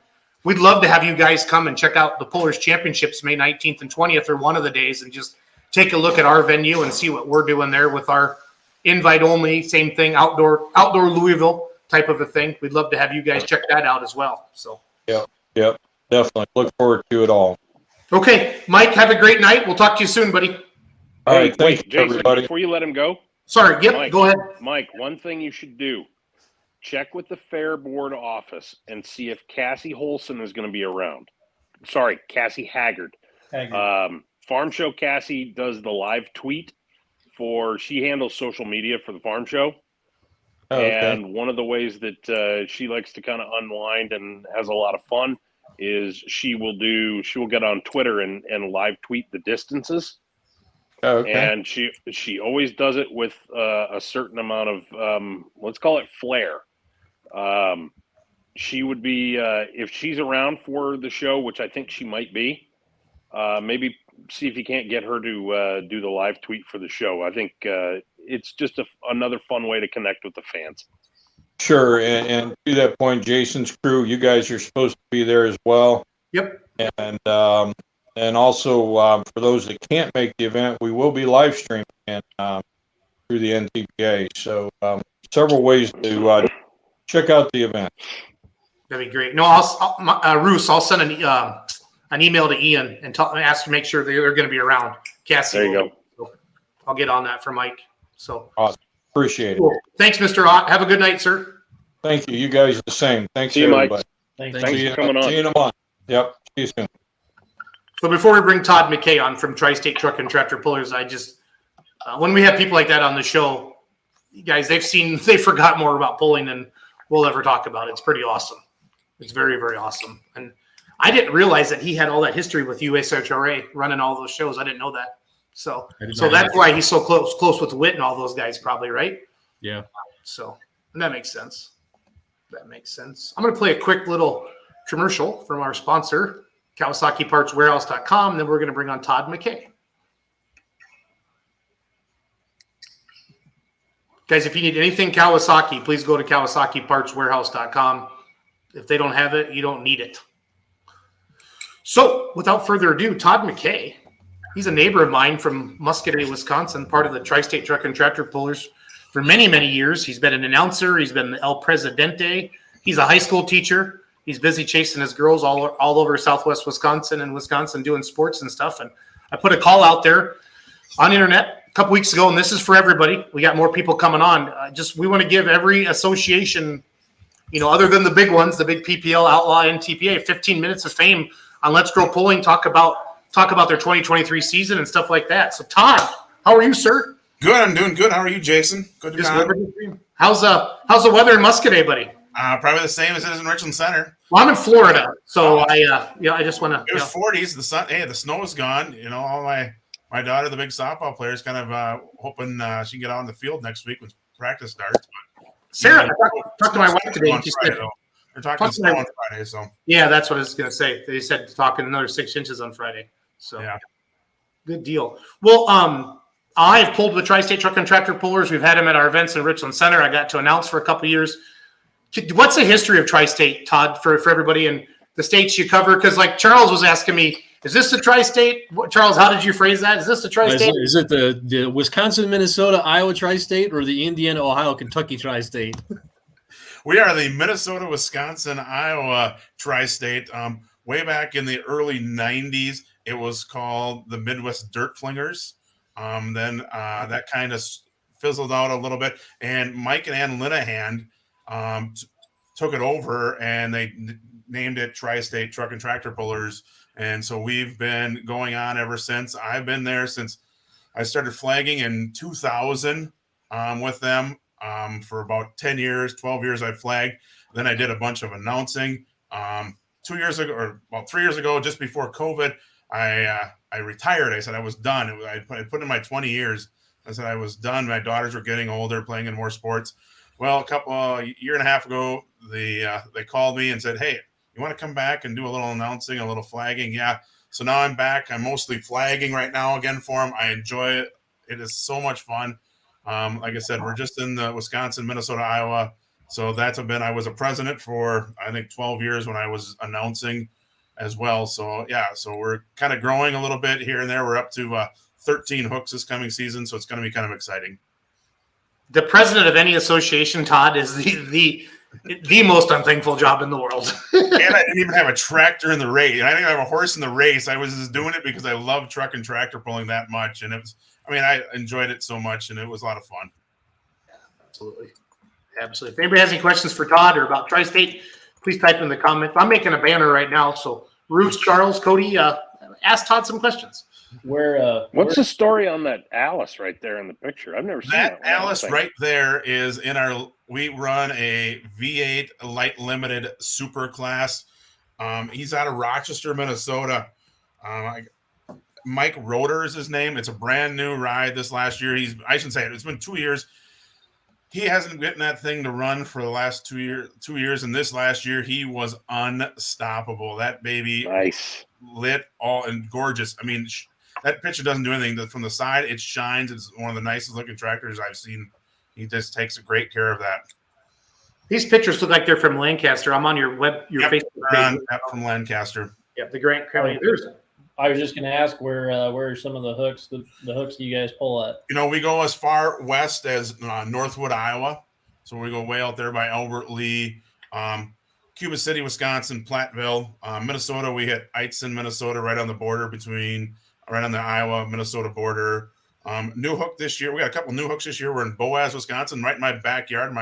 we'd love to have you guys come and check out the Pullers Championships May 19th and 20th or one of the days and just take a look at our venue and see what we're doing there with our invite only, same thing, outdoor Louisville type of a thing. We'd love to have you guys check that out as well. So. Yep, definitely. Look forward to it all. Okay, Mike, have a great night. We'll talk to you soon, buddy. All right, thanks, Jason, everybody. before you let him go. Sorry, yep, Mike, go ahead. Mike, one thing you should do, check with the fair board office and see if Cassie Holson is going to be around. Sorry, Cassie Haggard. Farm Show Cassie does the live tweet she handles social media for the Farm Show. Oh, okay. And one of the ways that she likes to kind of unwind and has a lot of fun is she will get on Twitter and live tweet the distances. Oh, okay. And she always does it with a certain amount of, let's call it flair. She would be, if she's around for the show, which I think she might be, maybe see if you can't get her to do the live tweet for the show. I think it's just another fun way to connect with the fans. Sure, and to that point, Jason's crew, you guys are supposed to be there as well. Yep. And also for those that can't make the event, we will be live streaming through the NTPA. So several ways to check out the event. That'd be great. No, Roos, I'll send an email to Ian and ask to make sure they're going to be around. Cassie, There you go. So I'll get on that for Mike. So Awesome. Appreciate it. cool. Thanks, Mr. Ott. Have a good night, sir. Thank you. You guys the same. Thanks, See you, Mike. everybody. Thanks. Thanks for coming on. See you in a month. Yep. See you soon. So before we bring Todd McKay on from Tri-State Truck and Tractor Pullers, I just when we have people like that on the show, you guys, they forgot more about pulling than we'll ever talk about. It's pretty awesome. It's very, very awesome. And I didn't realize that he had all that history with USHRA running all those shows. I didn't know that. So that's why he's so close with Witt and all those guys, probably, right? Yeah. So and that makes sense. That makes sense. I'm going to play a quick little commercial from our sponsor, KawasakiPartsWarehouse.com, and then we're going to bring on Todd McKay. Guys, if you need anything Kawasaki, please go to KawasakiPartsWarehouse.com. If they don't have it, you don't need it. So, without further ado, Todd McKay. He's a neighbor of mine from Muscoda, Wisconsin, part of the Tri-State Truck and Tractor Pullers for many, many years. He's been an announcer. He's been the El Presidente. He's a high school teacher. He's busy chasing his girls all over Southwest Wisconsin and Wisconsin doing sports and stuff. And I put a call out there on the internet a couple weeks ago, and this is for everybody. We got more people coming on. We want to give every association, other than the big ones, the big PPL, Outlaw, and TPA, 15 minutes of fame on Let's Grow Pulling. Talk about their 2023 season and stuff like that. So, Todd, how are you, sir? Good. I'm doing good. How are you, Jason? Good to be on. How's the weather in Muscoda, buddy? Probably the same as it is in Richland Center. Well, I'm in Florida, so I just want to. It was 40s. The sun. Hey, the snow is gone. All my daughter, the big softball player, is kind of hoping she can get out on the field next week when practice starts. Sarah, I talked to my wife today. And she said they're talking snow on Friday. So yeah, that's what I was going to say. They said talking another 6 inches on Friday. So yeah, good deal. Well, I've pulled with Tri-State Truck and Tractor Pullers. We've had them at our events in Richland Center. I got to announce for a couple of years. What's the history of Tri-State, Todd, for everybody in the states you cover? Because like Charles was asking me, is this the Tri-State? Charles, how did you phrase that? Is this the Tri-State? Is it the Wisconsin, Minnesota, Iowa Tri-State, or the Indiana, Ohio, Kentucky Tri-State? We are the Minnesota, Wisconsin, Iowa Tri-State. Way back in the early 90s, it was called the Midwest Dirt Flingers. Then that kind of fizzled out a little bit. And Mike and Ann Linehan took it over, and they named it Tri-State Truck and Tractor Pullers. And so we've been going on ever since. I've been there since I started flagging in 2000 with them. For about 10 years, 12 years I flagged. Then I did a bunch of announcing. 2 years ago, or about 3 years ago, just before COVID, I retired. I said I was done. I put in my 20 years. I said I was done. My daughters were getting older, playing in more sports. Well, a year and a half ago, they called me and said, "Hey, you want to come back and do a little announcing, a little flagging?" Yeah. So now I'm back. I'm mostly flagging right now again for them. I enjoy it. It is so much fun. Like I said, we're just in the Wisconsin, Minnesota, Iowa. So I was a president for, I think, 12 years when I was announcing as well. So, yeah, so we're kind of growing a little bit here and there. We're up to 13 hooks this coming season, so it's going to be kind of exciting. The president of any association, Todd, is the most unthankful job in the world. And I didn't even have a tractor in the race. I didn't have a horse in the race. I was just doing it because I love truck and tractor pulling that much. And I enjoyed it so much, and it was a lot of fun. Absolutely. Absolutely. If anybody has any questions for Todd or about Tri-State, please type in the comments. I'm making a banner right now. So Ruth, Charles, Cody, ask Todd some questions. What's the story on that Alice right there in the picture? I've never seen that. Alice right there is we run a V8 light limited super class. He's out of Rochester, Minnesota. Mike Roeder is his name. It's a brand new ride this last year. I shouldn't say it. It's been 2 years. He hasn't gotten that thing to run for the last 2 years. And this last year, he was unstoppable. That baby lit all and gorgeous. I mean, that picture doesn't do anything. From the side, it shines. It's one of the nicest looking tractors I've seen. He just takes great care of that. These pictures look like they're from Lancaster. I'm on your Facebook page. From Lancaster. Yeah, the Grant County. There's I was just going to ask where are some of the hooks the hooks you guys pull at? We go as far west as Northwood, Iowa. So we go way out there by Albert Lee, Cuba City, Wisconsin, Platteville, Minnesota. We hit Eitzen, Minnesota, right on the border right on the Iowa-Minnesota border. New hook this year. We got a couple new hooks this year. We're in Boaz, Wisconsin, right in my backyard.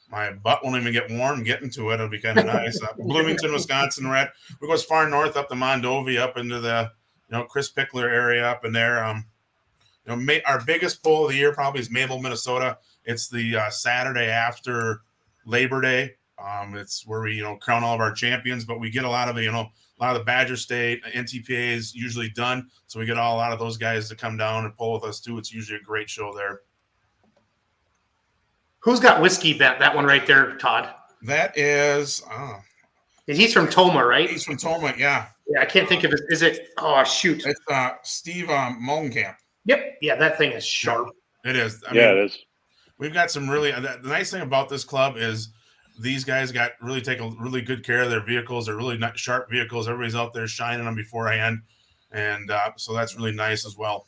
My butt won't even get warm getting to it. It'll be kind of nice. Bloomington, Wisconsin. We go as far north up to Mondovi, up into the Chris Pickler area up in there. Our biggest pull of the year probably is Mabel, Minnesota. It's the Saturday after Labor Day. It's where we crown all of our champions, but we get a lot of the Badger State NTPA is usually done, so we get a lot of those guys to come down and pull with us too. It's usually a great show there. Who's got Whiskey Bet? That one right there, Todd. That is. He's from Toma, right? He's from Toma, yeah. Yeah, I can't think of it. Is it? Oh shoot! It's Steve Mullenkamp. Yep. Yeah, that thing is sharp. It is. I mean, it is. We've got some really. The nice thing about this club is these guys take a really good care of their vehicles. They're really not sharp vehicles. Everybody's out there shining them beforehand, and so that's really nice as well.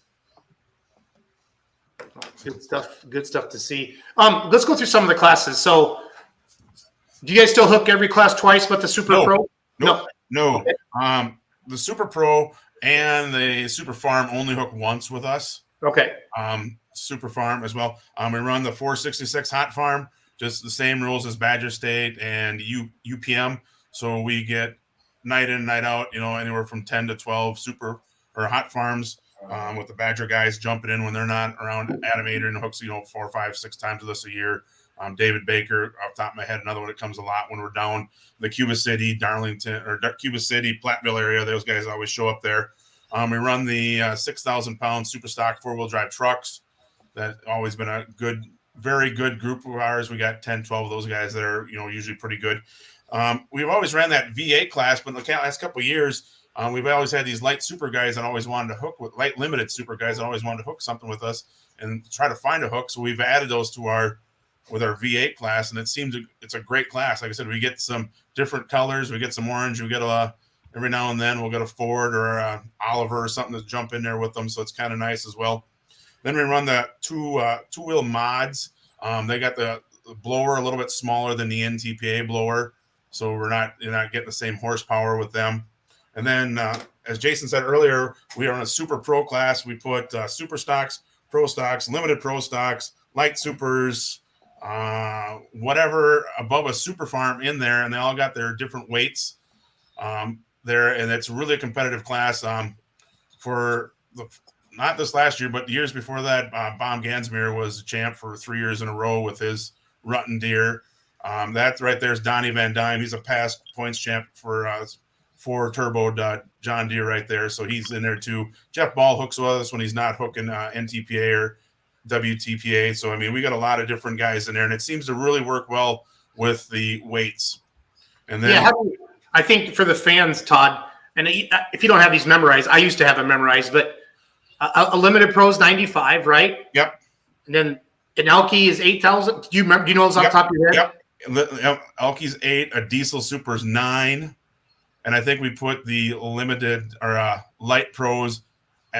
Good stuff. Good stuff to see. Let's go through some of the classes. So, do you guys still hook every class twice, but the Super Pro? No. Okay. The Super Pro and the Super Farm only hook once with us. Okay. Super Farm as well. We run the 466 Hot Farm, just the same rules as Badger State and UPM. So we get night in, night out. Anywhere from 10 to 12 Super or Hot Farms. With the Badger guys jumping in when they're not around. Adam Adrian hooks, 4, 5, 6 times with us a year. David Baker, off the top of my head, another one that comes a lot when we're down the Cuba City, Darlington, or Cuba City, Platteville area. Those guys always show up there. We run the 6,000-pound super stock four-wheel drive trucks. That's always been a very good group of ours. We got 10, 12 of those guys that are, usually pretty good. We've always ran that V8 class, but in the last couple of years, we've always had these light super guys that always wanted to hook with light limited super guys that always wanted to hook something with us and try to find a hook. So we've added those to our V8 class, and it's a great class. Like I said, we get some different colors. We get some orange. We get every now and then we'll get a Ford or a Oliver or something to jump in there with them. So it's kind of nice as well. Then we run the two-wheel mods. They got the blower a little bit smaller than the NTPA blower, so you're not getting the same horsepower with them. And then, as Jason said earlier, we are in a Super Pro class. We put Super Stocks, Pro Stocks, Limited Pro Stocks, Light Supers, whatever above a Super Farm in there, and they all got their different weights there. And it's really a competitive class. Not this last year, but the years before that, Baum Gansmere was a champ for 3 years in a row with his Rutten deer. That right there is Donnie Van Dyne. He's a past points champ for turbo John Deere right there. So he's in there too. Jeff Ball hooks with us when he's not hooking NTPA or WTPA. So, we got a lot of different guys in there, and it seems to really work well with the weights. And then I think for the fans, Todd, and if you don't have these memorized, I used to have them memorized, but a Limited Pro is 95, right? Yep. And then an Elky is 8,000. Do you know those off the top of your head? Yep. Elky's 8, a Diesel Super is 9. And I think we put the limited or light pros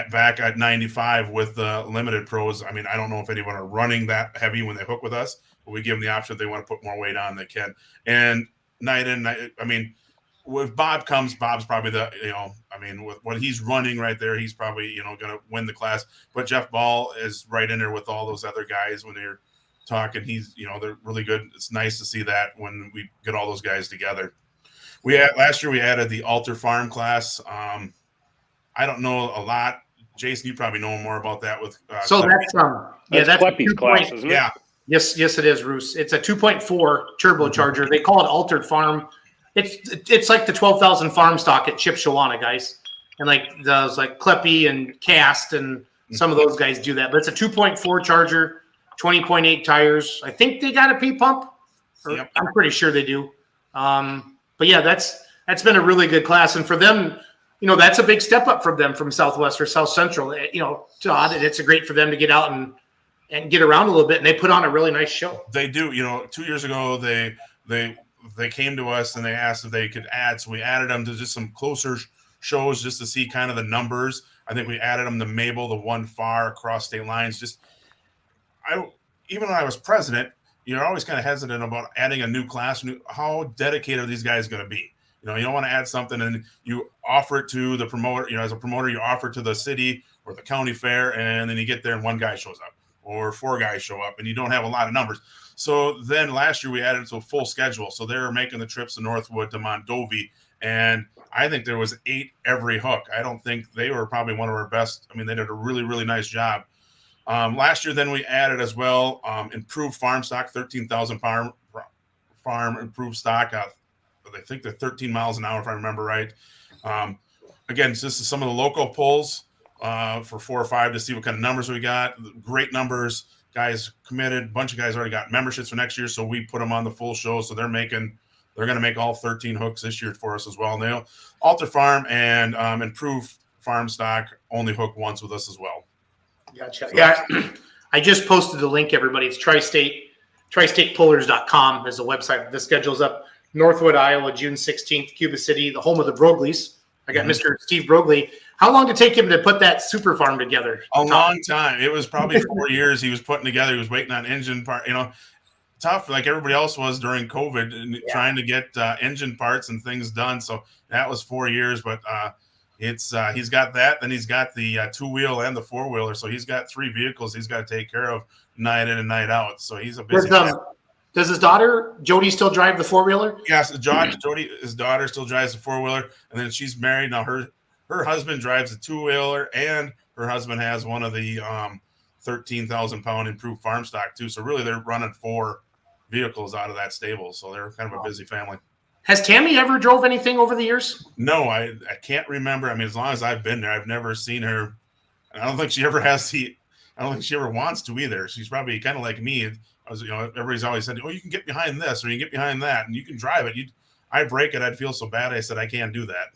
back at 95 with the limited pros. I don't know if anyone are running that heavy when they hook with us, but we give them the option if they want to put more weight on, they can. And night in, night, with Bob comes, Bob's probably with what he's running right there, he's probably, going to win the class. But Jeff Ball is right in there with all those other guys when they're talking. He's, they're really good. It's nice to see that when we get all those guys together. Last year we added the Alter Farm class. I don't know a lot. Jason, you probably know more about that with. That's Kleppy's class, isn't it? Yeah. Yes, it is, Roos. It's a 2.4 turbocharger. They call it Altered Farm. It's like the 12,000 farm stock at Chipshawana, guys, and like those like Kleppy and Cast and some of those guys do that. But it's a 2.4 charger, 20.8 tires. I think they got a P pump. Yep. I'm pretty sure they do. But yeah, that's been a really good class, and for them, that's a big step up from them from Southwest or South Central. Todd, and it's great for them to get out and get around a little bit, and they put on a really nice show. They do. 2 years ago, they came to us and they asked if they could add, so we added them to just some closer shows just to see kind of the numbers. I think we added them to Mabel, the one far across state lines. Even when I was president, you're always kind of hesitant about adding a new class. How dedicated are these guys going to be? You don't want to add something and you offer it to the promoter. As a promoter, you offer it to the city or the county fair, and then you get there and one guy shows up or 4 guys show up, and you don't have a lot of numbers. So then last year we added it to a full schedule. So they were making the trips to Northwood, to Mondovi, and I think there was 8 every hook. I don't think they were probably one of our best. I mean, they did a really, really nice job. Last year, then we added as well improved farm stock, 13,000 farm improved stock. I think they're 13 miles an hour, if I remember right. Again, so this is some of the local polls for 4 or 5 to see what kind of numbers we got. Great numbers. Guys committed. A bunch of guys already got memberships for next year, so we put them on the full show. So they're going to make all 13 hooks this year for us as well. And they'll alter farm and improve farm stock only hook once with us as well. Gotcha. Yeah, I just posted the link, everybody. It's tristatepullers.com is the website. The schedule's up. Northwood, Iowa, June 16th, Cuba City, the home of the Brogleys. I got Mr. Steve Brogley. How long did it take him to put that super farm together? A long time. It was probably 4 years he was putting together. He was waiting on engine part, tough like everybody else was during COVID and trying to get engine parts and things done. So that was 4 years, but he's got that. Then he's got the 2-wheel and the 4-wheeler. So he's got 3 vehicles he's got to take care of night in and night out. So he's a busy guy. Does his daughter, Jody, still drive the 4-wheeler? Yes, Jody, his daughter still drives the 4-wheeler. And then she's married. Now her husband drives the 2-wheeler, and her husband has one of the 13,000-pound improved farm stock too. So really they're running 4 vehicles out of that stable. So they're kind of a busy family. Has Tammy ever drove anything over the years? No, I can't remember. I mean, as long as I've been there, I've never seen her. I don't think she ever has I don't think she ever wants to either. She's probably kind of like me. Everybody's always said, "Oh, you can get behind this or you can get behind that, and you can drive it." I break it, I'd feel so bad. I said, "I can't do that."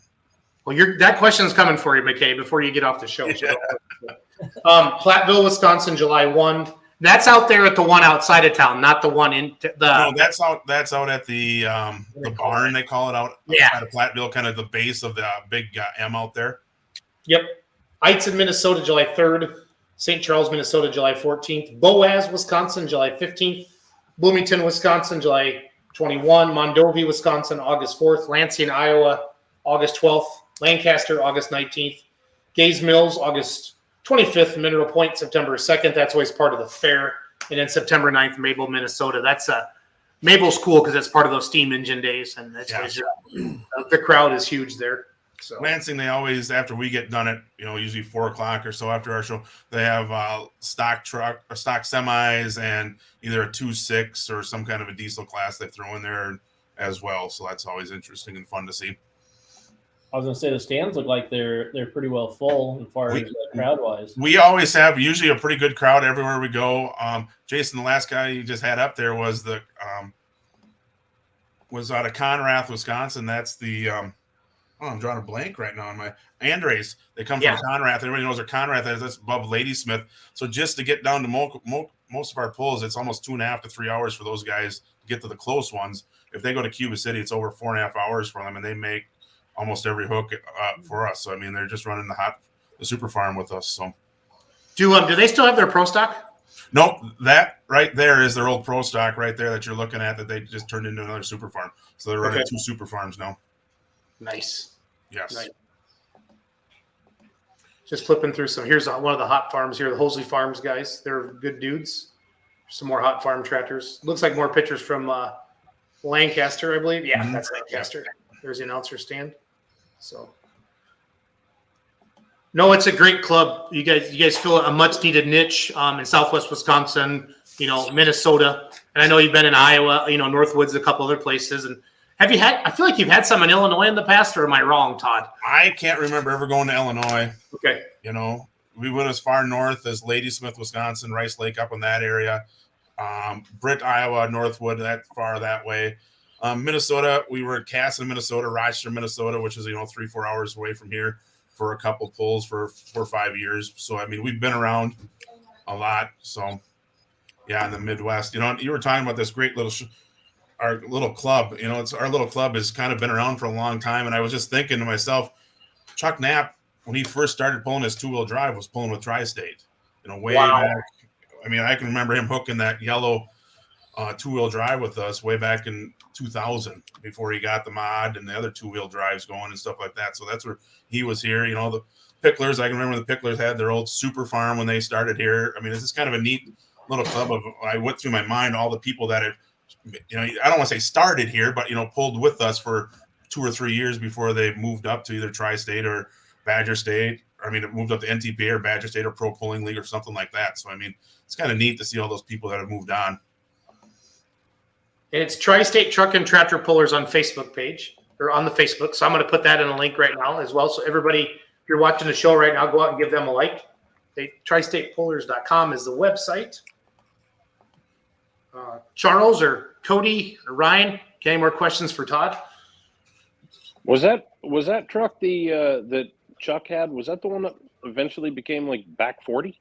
Well, that question's coming for you, McKay, before you get off the show. Platteville, Wisconsin, July 1. That's out there at the one outside of town, not the one in the. No, that's out at the barn. They call it out outside of Platteville, kind of the base of the big M out there. Yep. Eitzen, Minnesota, July 3rd. St. Charles, Minnesota, July 14th. Boaz, Wisconsin, July 15th. Bloomington, Wisconsin, July 21. Mondovi, Wisconsin, August 4th. Lansing, Iowa, August 12th. Lancaster, August 19th. Gaze Mills, August 25th. Mineral Point, September 2nd. That's always part of the fair. And then September 9th, Mabel, Minnesota. That's Mabel's cool because it's part of those steam engine days. And that's the crowd is huge there. So Lansing, they always, after we get done at, usually 4 o'clock or so after our show, they have stock truck or stock semis and either a 2.6 or some kind of a diesel class they throw in there as well. So that's always interesting and fun to see. I was going to say the stands look like they're pretty well full as far as crowd wise. We always have usually a pretty good crowd everywhere we go. Jason, the last guy you just had up there was out of Conrath, Wisconsin. That's the I'm drawing a blank right now on my Andres. They come from Conrath. Everybody knows where Conrath is. That's above Ladysmith. So just to get down to most of our pulls, it's almost 2.5 to 3 hours for those guys to get to the close ones. If they go to Cuba City, it's over 4.5 hours for them, and they make almost every hook for us. So I mean, they're just running the super farm with us. So do they still have their pro stock? Nope, that right there is their old pro stock right there that you're looking at that they just turned into another super farm. So they're running 2 super farms now. Nice. Yes. Nice. Just flipping through some. Here's one of the hot farms here, the Hosley Farms guys. They're good dudes. Some more hot farm tractors. Looks like more pictures from Lancaster, I believe. Yeah, that's Lancaster. There's the announcer stand. So, no, it's a great club. You guys fill a much needed niche in Southwest Wisconsin, Minnesota, and I know you've been in Iowa, Northwoods, a couple other places. And I feel like you've had some in Illinois in the past, or am I wrong, Todd? I can't remember ever going to Illinois. Okay. We went as far north as Ladysmith, Wisconsin, Rice Lake up in that area. Britt, Iowa, Northwood, that far that way. Minnesota, we were at Casson, Minnesota, Rochester, Minnesota, which is 3-4 hours away from here for a couple pulls for 4 or 5 years. So I mean, we've been around a lot. So yeah, in the Midwest, you were talking about this great our little club. Our little club has kind of been around for a long time, and I was just thinking to myself, Chuck Knapp, when he first started pulling his 2-wheel drive, was pulling with Tri-State. Way Wow. back. I mean, I can remember him hooking that yellow 2-wheel drive with us way back in 2000 before he got the mod and the other 2-wheel drives going and stuff like that. So that's where he was here. The Picklers, I can remember the Picklers had their old super farm when they started here. I mean, this is kind of a neat little club of, I went through my mind all the people that had, I don't want to say started here, but, pulled with us for 2 or 3 years before they moved up to either Tri-State or Badger State. It moved up to NTP or Badger State or Pro Pulling League or something like that. So, I mean, it's kind of neat to see all those people that have moved on. And it's Tri-State Truck and Tractor Pullers on Facebook page or on the Facebook. So I'm going to put that in a link right now as well. So everybody, if you're watching the show right now, go out and give them a like. TriStatePullers.com is the website. Charles or Cody or Ryan, any more questions for Todd? Was that truck that Chuck had? Was that the one that eventually became like back 40?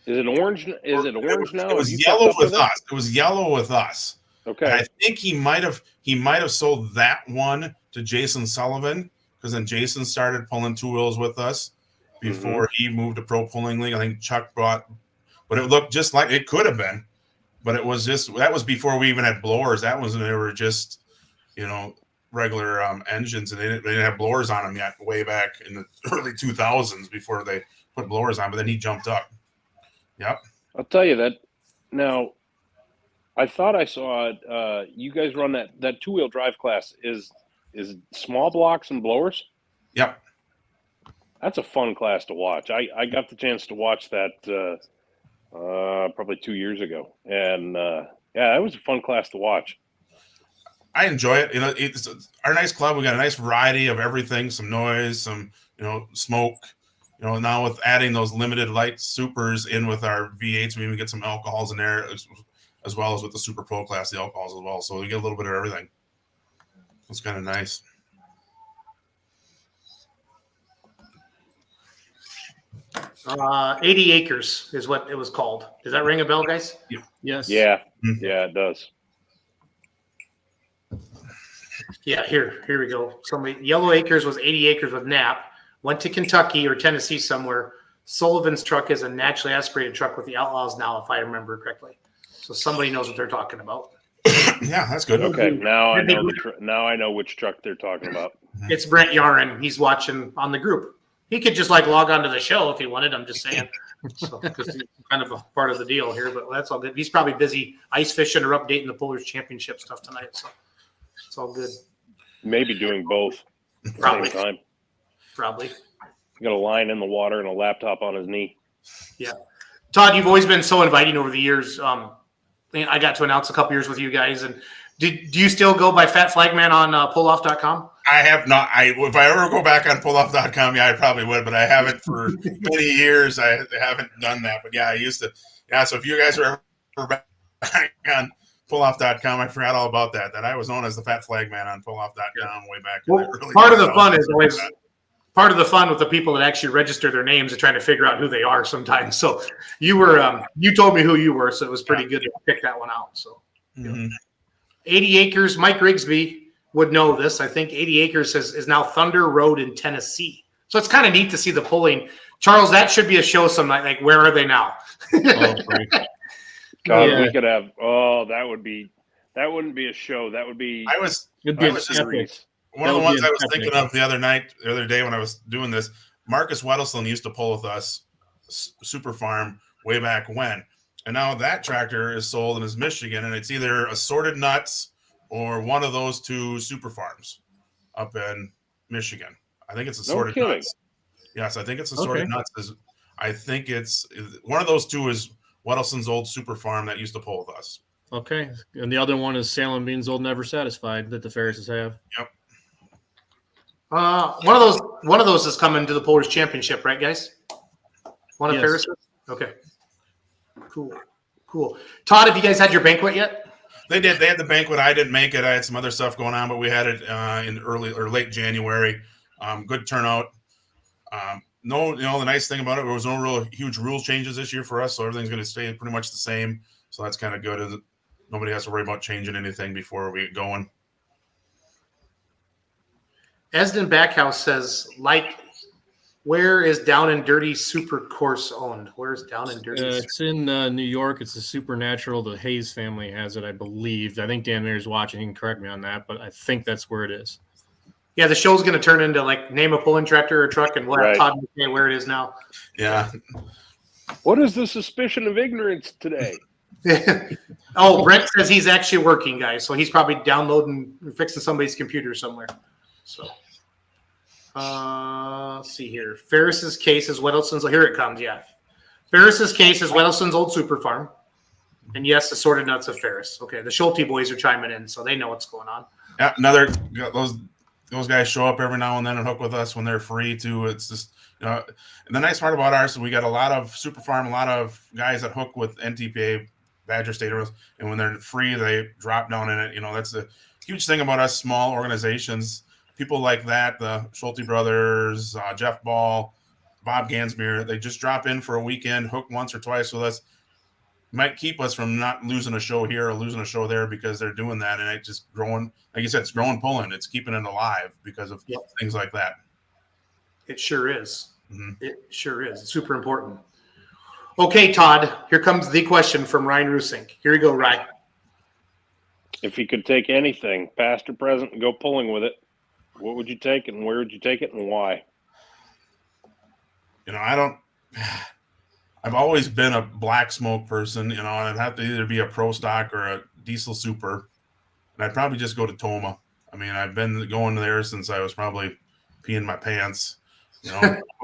Is it orange? Is it orange now? It was yellow with us. It was yellow with us. Okay. And I think he might have sold that one to Jason Sullivan, because then Jason started pulling 2 wheels with us before he moved to Pro Pulling League. I think Chuck brought, but it looked just like it could have been, but it was just, that was before we even had blowers. That was when they were just, regular engines, and they didn't have blowers on them yet, way back in the early 2000s before they put blowers on. But then he jumped up. Yep. I'll tell you that. Now, I thought I saw you guys run that 2-wheel drive class is small blocks and blowers. Yep. That's a fun class to watch. I got the chance to watch that probably 2 years ago, and yeah, it was a fun class to watch. I enjoy it. It's our nice club. We got a nice variety of everything, some noise, some, smoke, now with adding those limited light supers in with our V8s, we even get some alcohols in there as well as with the Super Pro class, the alcohols as well. So we get a little bit of everything. It's kind of nice. Uh, 80 Acres is what it was called. Does that ring a bell, guys? Yes. Yeah. Yeah, it does. Yeah, here we go. Yellow Acres was 80 Acres with Knapp. Went to Kentucky or Tennessee somewhere. Sullivan's truck is a naturally aspirated truck with the Outlaws now, if I remember correctly. So somebody knows what they're talking about. Yeah, that's good. Okay, now I know which truck they're talking about. It's Brent Yarin. He's watching on the group. He could just log on to the show if he wanted. I'm just saying, because he's kind of a part of the deal here. But that's all good. He's probably busy ice fishing or updating the Pullers Championship stuff tonight. So it's all good. Maybe doing both at the Probably. same time. Probably. Got a line in the water and a laptop on his knee. Yeah. Todd, you've always been so inviting over the years. I got to announce a couple years with you guys. And do you still go by Fat Flagman on pulloff.com? I have not. If I ever go back on pulloff.com, yeah, I probably would, but I haven't for many years. I haven't done that. But yeah, I used to. Yeah, so if you guys are ever back on pulloff.com, I forgot all about that. That I was known as the Fat Flagman on pulloff.com way back. Well, in the early part of the fun 2000s. is always part of the fun with the people that actually register their names and trying to figure out who they are sometimes. So you were, you told me who you were, so it was pretty good to pick that one out. So 80 Acres, Mike Rigsby would know this. I think 80 Acres is now Thunder Road in Tennessee. So it's kind of neat to see the pulling. Charles, that should be a show some night. Like, where are they now? God, we could have. Oh, that wouldn't be a show. That would be. It'd be I was just epic. one of the That would ones be I was epic. thinking of the other day when I was doing this. Marcus Weddleson used to pull with us Super Farm way back when, and now that tractor is sold and is Michigan, and it's either Assorted Nuts or one of those two Super Farms up in Michigan. I think it's Assorted Nuts. Yes, I think it's Assorted Nuts. I think it's one of those two is Weddleson's old Super Farm that used to pull with us. Okay. And the other one is Salem Bean's Old Never Satisfied that the Ferrises have. Yep. One of those is coming to the Pullers Championship, right, guys? One of Yes. Ferris's? Okay. Cool. Todd, have you guys had your banquet yet? They did. They had the banquet. I didn't make it. I had some other stuff going on, but we had it in early or late January. Good turnout. The nice thing about it, there was no real huge rule changes this year for us, so everything's going to stay pretty much the same. So that's kind of good. Nobody has to worry about changing anything before we get going. Esden Backhouse says, where is Down and Dirty Super Course owned? Where's Down and Dirty? It's in New York. It's a Supernatural. The Hayes family has it, I believe. I think Dan Mayor's watching. He can correct me on that, but I think that's where it is. Yeah, the show's going to turn into name a pulling tractor or truck, and we'll have Right. Todd McKay where it is now. Yeah. What is the suspicion of ignorance today? Oh, Brent says he's actually working, guys. So he's probably downloading or fixing somebody's computer somewhere. So, let's see here. Ferris's case is Weddleston's. Here it comes. Yeah. Ferris's case is Weddleston's old super farm. And yes, assorted nuts of Ferris. Okay. The Schulte boys are chiming in, so they know what's going on. Yeah. Those guys show up every now and then and hook with us when they're free too. It's just, and the nice part about ours is we got a lot of super farm, a lot of guys that hook with NTPA, Badger State, and when they're free, they drop down in it. That's the huge thing about us small organizations. People like that, the Schulte brothers, Jeff Ball, Bob Gansmere, they just drop in for a weekend, hook once or twice with us. Might keep us from not losing a show here or losing a show there because they're doing that, and it just growing. Like you said, it's growing, pulling. It's keeping it alive because of things like that. It sure is. Mm-hmm. It sure is. It's super important. Okay, Todd, here comes the question from Ryan Rusink. Here you go, Ryan. If you could take anything, past or present, and go pulling with it, what would you take and where would you take it and why? I've always been a black smoke person, and I'd have to either be a pro stock or a diesel super. And I'd probably just go to Toma. I mean, I've been going there since I was probably peeing my pants,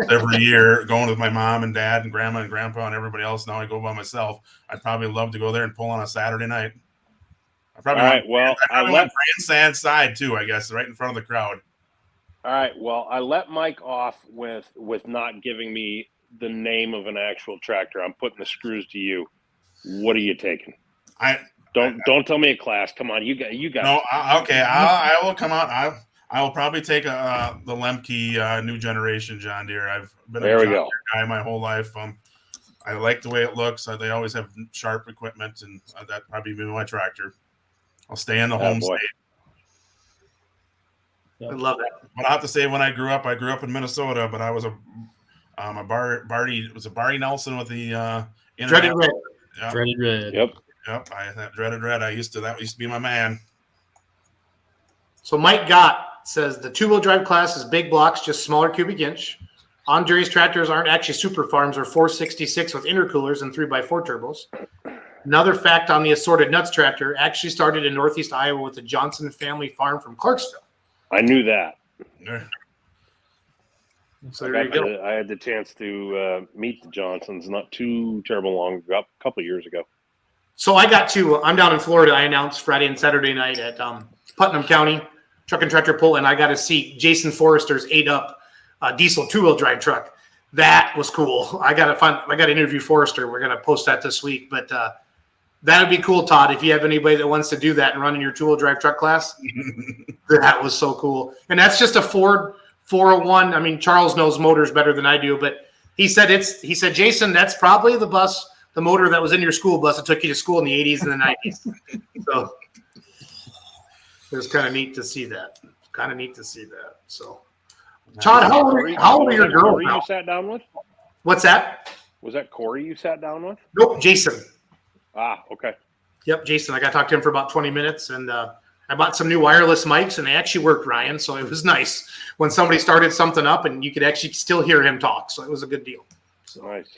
every year, going with my mom and dad and grandma and grandpa and everybody else. Now I go by myself. I'd probably love to go there and pull on a Saturday night. I probably went grandstand side too, I guess, right in front of the crowd. All right. Well, I let Mike off with not giving me the name of an actual tractor. I'm putting the screws to you. What are you taking? Don't tell me a class. Come on, you got. No, okay. I will come out. I will probably take the Lemke new generation John Deere. I've been a John Deere guy my whole life. I like the way it looks. They always have sharp equipment, and that probably be my tractor. I'll stay in the home state. I love that. But I have to say, when I grew up in Minnesota, but I was a Barty. It was a Barty Nelson with the Dreaded Red. Yep. Dreaded Red. Yep. That Dreaded Red. That used to be my man. So Mike Gott says the two-wheel drive class is big blocks, just smaller cubic inch. Andre's tractors aren't actually super farms or 466 with intercoolers and 3x4 turbos. Another fact on the assorted nuts tractor actually started in Northeast Iowa with the Johnson family farm from Clarksville. I knew that. Yeah. So there you go. I had the chance to meet the Johnsons not too terrible long ago, a couple of years ago. So I'm down in Florida. I announced Friday and Saturday night at Putnam County Truck and Tractor Pull, and I got to see Jason Forrester's 8-up diesel two-wheel drive truck. That was cool. I got to interview Forrester. We're going to post that this week, but that would be cool, Todd, if you have anybody that wants to do that and run in your two-wheel drive truck class. That was so cool. And that's just a Ford 401. I mean, Charles knows motors better than I do, but he said, Jason, that's probably the motor that was in your school bus that took you to school in the 80s and the 90s. So it was kind of neat to see that. So, Todd, how old are your girls Corey now? you sat down with? What's that? Was that Corey you sat down with? Nope, Jason. Ah, okay. Yep, Jason. I got to talk to him for about 20 minutes, and I bought some new wireless mics, and they actually worked, Ryan. So it was nice when somebody started something up, and you could actually still hear him talk. So it was a good deal. So, Nice.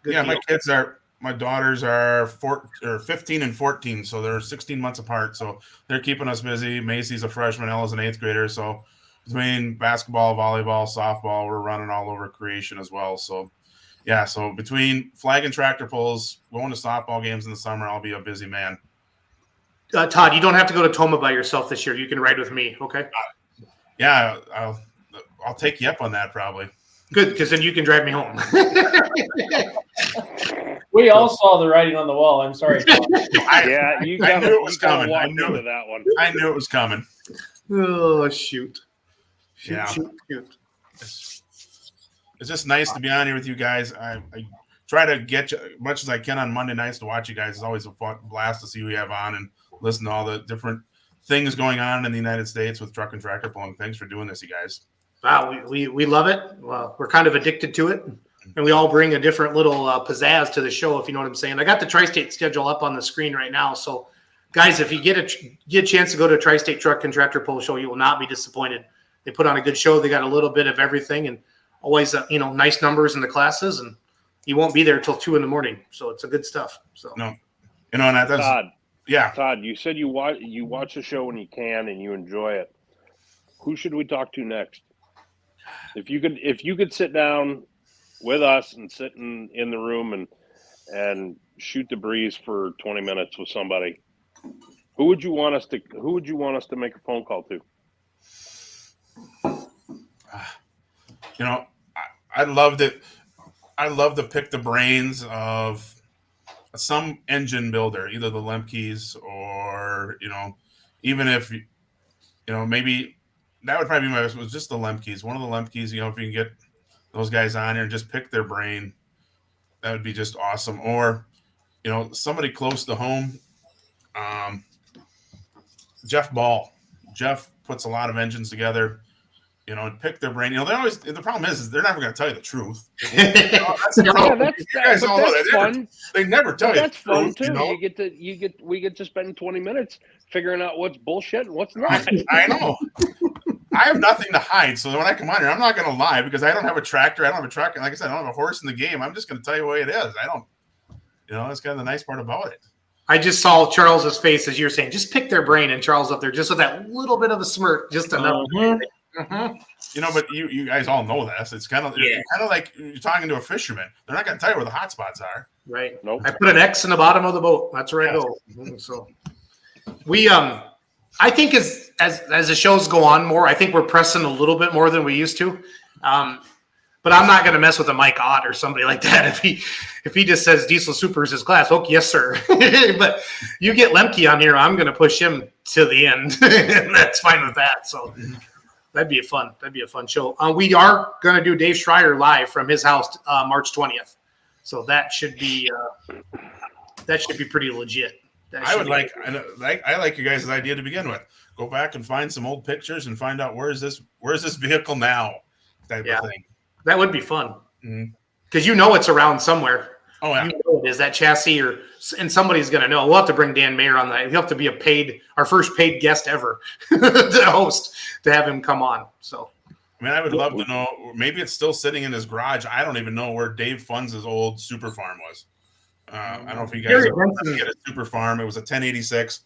good Yeah, deal. my daughters are 15 and 14, so they're 16 months apart. So they're keeping us busy. Macy's a freshman, Ella's an 8th grader. So between basketball, volleyball, softball, we're running all over creation as well. So yeah, so between flag and tractor pulls, going to softball games in the summer, I'll be a busy man. Todd, you don't have to go to Toma by yourself this year. You can ride with me, okay? Yeah, I'll take you up on that probably. Good, because then you can drive me home. We all saw the writing on the wall. I'm sorry, Todd. Yeah, you I knew it was kinda coming. I walked knew into it. that one. I knew it was coming. Oh, shoot. Yeah. Shoot. It's just nice to be on here with you guys. I try to get you as much as I can on Monday nights to watch you guys. It's always a fun blast to see who you have on and listen to all the different things going on in the United States with truck and tractor pulling. Thanks for doing this, you guys. Wow, we love it. Well, we're kind of addicted to it, and we all bring a different little pizzazz to the show, if you know what I'm saying. I got the Tri-State schedule up on the screen right now, so guys, if you get a chance to go to a Tri-State Truck and Tractor Pull show, you will not be disappointed. They put on a good show. They got a little bit of everything, and always nice numbers in the classes, and you won't be there till 2 a.m. So it's a good stuff. So No, and that's Todd, yeah. Todd, you said you watch the show when you can and you enjoy it. Who should we talk to next? If you could sit down with us and sit in the room and shoot the breeze for 20 minutes with somebody, who would you want us to make a phone call to? I'd love to pick the brains of some engine builder, either the Lemke's or even if maybe that would probably be my best. Was just the Lemke's, one of the Lemke's. If you can get those guys on here and just pick their brain, that would be just awesome. Or somebody close to home. Jeff Ball. Jeff puts a lot of engines together. And pick their brain. The problem is they're never going to tell you the truth. That's the problem. That's fun. They never tell you. That's the fun truth, too. We get to spend 20 minutes figuring out what's bullshit and what's not. I know. I have nothing to hide, so when I come on here, I'm not going to lie because I don't have a tractor. I don't have a truck, and like I said, I don't have a horse in the game. I'm just going to tell you the way it is. I don't. That's kind of the nice part about it. I just saw Charles's face as you're saying, just pick their brain, and Charles up there just with that little bit of a smirk, just enough. But you guys all know this. It's kind of like you're talking to a fisherman. They're not going to tell you where the hot spots are. Right. Nope. I put an X in the bottom of the boat. That's where I go. So we I think as the shows go on more, I think we're pressing a little bit more than we used to. But I'm not going to mess with a Mike Ott or somebody like that if he just says Diesel Super is his class. Okay, yes, sir. But you get Lemke on here, I'm going to push him to the end, and that's fine with that. So that'd be a fun show. We are going to do Dave Schreier live from his house March 20th. So that should be pretty legit. I like you guys' idea to begin with. Go back and find some old pictures and find out where's this vehicle now, type of thing. That would be fun Mm-hmm. because it's around somewhere. Oh yeah, it is that chassis, and somebody's going to know. We'll have to bring Dan Mayer on that. He'll have to be our first paid guest ever to host to have him come on. So, I would love to know. Maybe it's still sitting in his garage. I don't even know where Dave Funds' old Super Farm was. I don't know if you guys ever get a Super Farm. It was a 1086,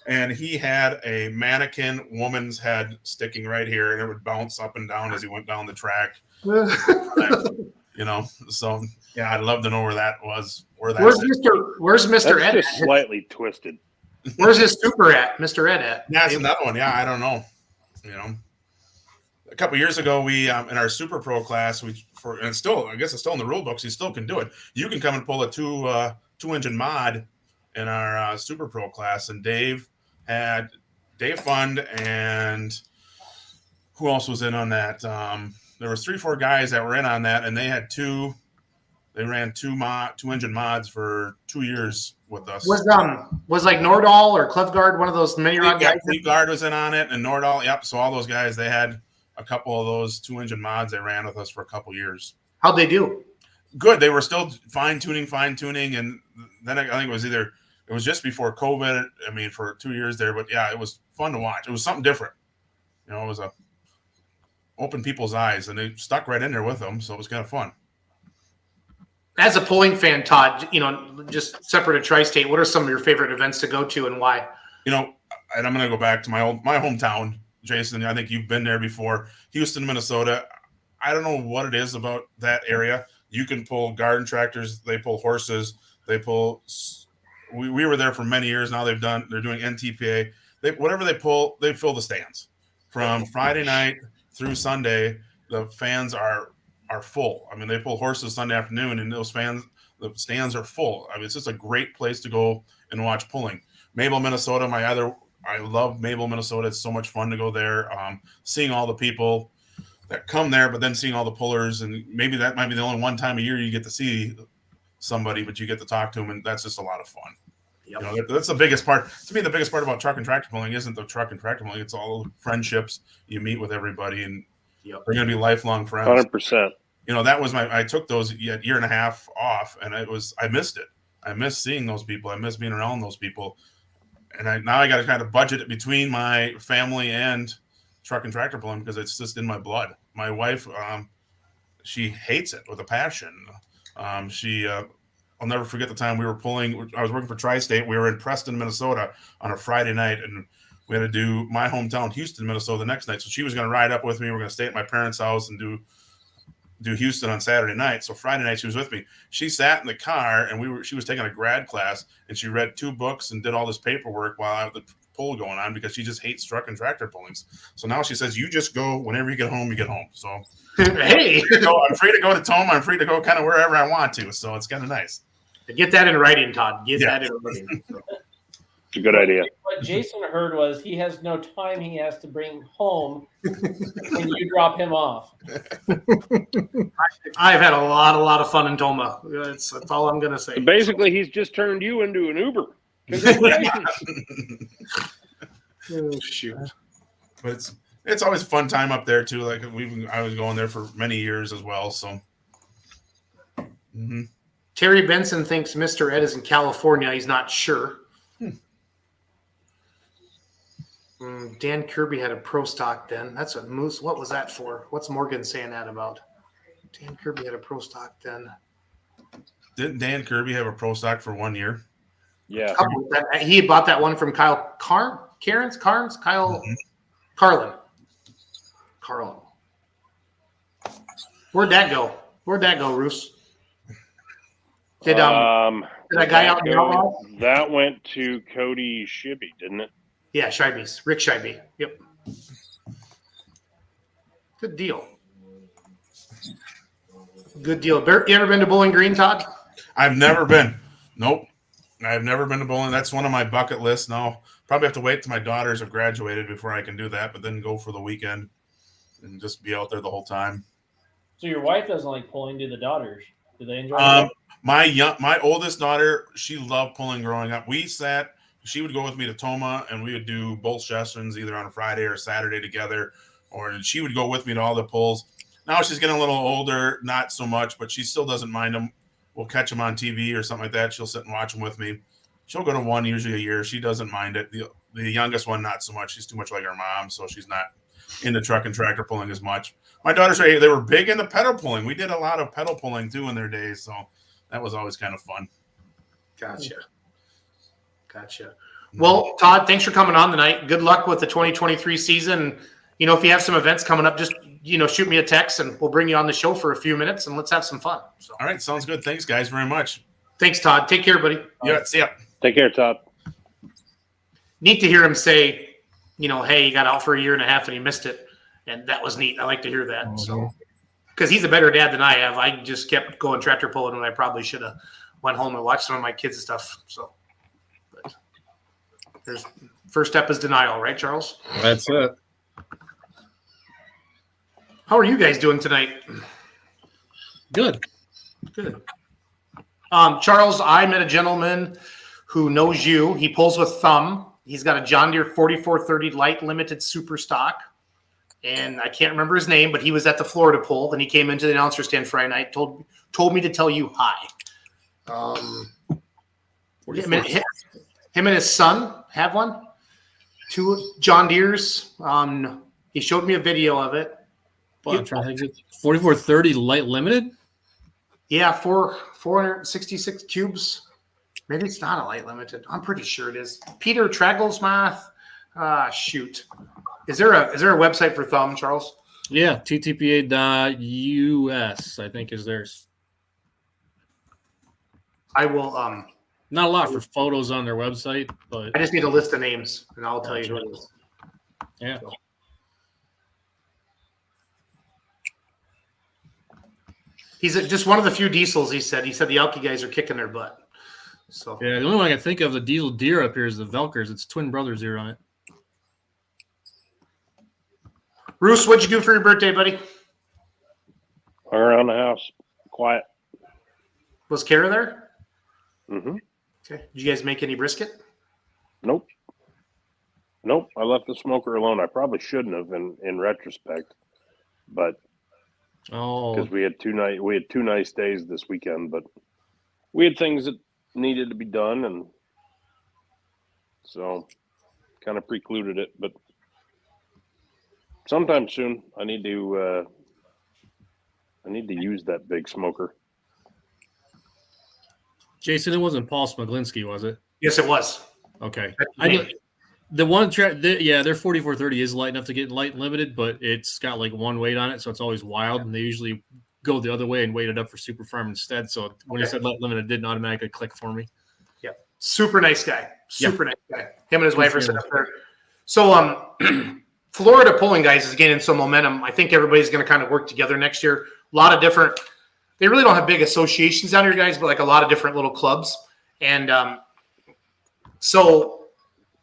and he had a mannequin woman's head sticking right here, and it would bounce up and down as he went down the track. So yeah, I'd love to know where that was. Where's Mr. Ed? Just slightly twisted. Where's his Super at, Mr. Ed at? Yeah, that's another one. Yeah, I don't know. A couple years ago, we in our Super Pro class, I guess it's still in the rule books. You still can do it. You can come and pull a two engine mod in our Super Pro class, and Dave Fund, and who else was in on that? There was 3-4 guys that were in on that, and they ran two engine mods for 2 years with us. Was like Nordahl or Klevgard one of those mini rod guys? Klevgard was in on it, and Nordahl. Yep. So all those guys, they had a couple of those 2 engine mods. They ran with us for a couple years. How'd they do? Good. They were still fine tuning, and then I think it was just before COVID. For 2 years there, but yeah, it was fun to watch. It was something different. It was open people's eyes, and they stuck right in there with them, so it was kind of fun. As a pulling fan, Todd, just separate of Tri-State, what are some of your favorite events to go to and why? And I'm going to go back to my hometown, Jason. I think you've been there before. Houston, Minnesota. I don't know what it is about that area. You can pull garden tractors. They pull horses. They pull. We were there for many years now. They're doing NTPA. Whatever they pull, they fill the stands. From Friday night through Sunday, the fans are full. They pull horses Sunday afternoon, and the stands are full. It's just a great place to go and watch pulling. Mabel, Minnesota, I love Mabel, Minnesota. It's so much fun to go there. Seeing all the people that come there, but then seeing all the pullers, and maybe that might be the only one time a year you get to see somebody, but you get to talk to them, and that's just a lot of fun. Yep. You know, that's the biggest part. To me, the biggest part about truck and tractor pulling isn't the truck and tractor pulling. It's all the friendships. You meet with everybody, and Yep. they're going to be lifelong friends. 100%. You know, that was I took those year and a half off, and I missed it. I miss seeing those people. I miss being around those people. And now I got to kind of budget it between my family and truck and tractor pulling because it's just in my blood. My wife, she hates it with a passion. I'll never forget the time we were pulling. I was working for Tri-State. We were in Preston, Minnesota on a Friday night, and we had to do my hometown, Houston, Minnesota, the next night. So she was going to ride up with me. We're going to stay at my parents' house and do Houston on Saturday night. So Friday night she was with me. She sat in the car and she was taking a grad class, and she read 2 books and did all this paperwork while I had the pull going on because she just hates truck and tractor pullings. So now she says, you just go whenever you get home, you get home. So Hey, I'm free to go to Toma. I'm free to go kind of wherever I want to. So it's kind of nice. get that in writing, Todd. Get that in writing. It's a good idea. What Jason heard was he has no time he has to bring home when you drop him off. I've had a lot of fun in Toma. That's all I'm going to say. So basically, he's just turned you into an Uber. Congratulations. Oh, shoot. But it's always a fun time up there too. Like I was going there for many years as well. So Terry Benson thinks Mr. Ed is in California. He's not sure. Dan Kirby had a pro stock then. That's what Moose. What was that for? What's Morgan saying that about? Dan Kirby had a pro stock then. didn't Dan Kirby have a pro stock for 1 year? Yeah. He had bought that one from Kyle Carlin. Carlin. Where'd that go, Roos? Did that guy out in the outlaw? That went to Cody Shibby, didn't it? Yeah, Scheibe's. Rick Scheibe. Yep. Good deal. Good deal. You ever been to Bowling Green, Todd? I've never been. Nope. I've never been to bowling. That's one of my bucket lists. Now, probably have to wait till my daughters have graduated before I can do that, but then go for the weekend and just be out there the whole time. So your wife doesn't like pulling, do the daughters? Do they enjoy it? My oldest daughter, she loved pulling growing up. She would go with me to Toma, and we would do both sessions either on a Friday or Saturday together, or she would go with me to all the pulls. Now she's getting a little older, not so much, but she still doesn't mind them. We'll catch them on TV or something like that. She'll sit and watch them with me. She'll go to one usually a year. She doesn't mind it. The youngest one, not so much. She's too much like her mom, so she's not into truck and tractor pulling as much. My daughters, they were big into pedal pulling. We did a lot of pedal pulling too in their days, so that was always kind of fun. Gotcha. Well, Todd, thanks for coming on tonight. Good luck with the 2023 season. You know, if you have some events coming up, just, shoot me a text and we'll bring you on the show for a few minutes and let's have some fun. So. All right. Sounds good. Thanks, guys, very much. Thanks, Todd. Take care, buddy. Yeah. See ya. Take care, Todd. Neat to hear him say, hey, he got out for a year and a half and he missed it. And that was neat. I like to hear that. Mm-hmm. So, because he's a better dad than I have. I just kept going tractor pulling when I probably should have went home and watched some of my kids' stuff. So, first step is denial, right, Charles? That's it. How are you guys doing tonight? Good. Charles, I met a gentleman who knows you. He pulls with thumb. He's got a John Deere 4430 light limited super stock. And I can't remember his name, but he was at the Florida pull. And he came into the announcer stand Friday night, told me to tell you hi. Him and his son have one. 2 John Deeres. He showed me a video of it. Well, I'm trying to think. 4430 light limited? Yeah, 466 cubes. Maybe it's not a light limited. I'm pretty sure it is. Peter Tragglesmath. Shoot. Is there a website for thumb, Charles? Yeah, ttpa.us, I think is theirs. I will not a lot for photos on their website, but I just need a list of names and I'll tell you who it is. Yeah. So. He's just one of the few diesels, he said. He said the Elky guys are kicking their butt. So yeah, the only one I can think of the diesel deer up here is the Velkers. It's twin brothers here on it. Bruce, what'd you do for your birthday, buddy? Around the house. Quiet. Was Kara there? Mm-hmm. Okay. Did you guys make any brisket? Nope. I left the smoker alone. I probably shouldn't have in retrospect, but because we had two nice days this weekend, but we had things that needed to be done, and so kind of precluded it. But sometime soon, I need to use that big smoker. Jason, it wasn't Paul Smoglinski, was it? Yes, it was. Okay. The one track, their 4430 is light enough to get light limited, but it's got like one weight on it, so it's always wild. And they usually go the other way and weight it up for Super Farm instead. So when you said light limited, it didn't automatically click for me. Yeah, super nice guy. Nice guy. Him and his wife are sitting up there. So, Florida pulling guys is gaining some momentum. I think everybody's going to kind of work together next year. A lot of different. They really don't have big associations down here, guys, but like a lot of different little clubs. And so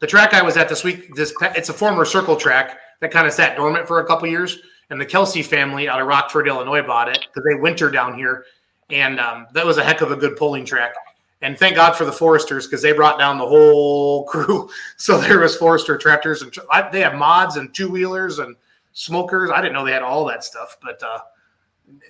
the track I was at this week, it's a former circle track that kind of sat dormant for a couple years. And the Kelsey family out of Rockford, Illinois bought it because they winter down here. And that was a heck of a good pulling track. And thank God for the Foresters because they brought down the whole crew. So there was Forester tractors, and they have mods and two-wheelers and smokers. I didn't know they had all that stuff. But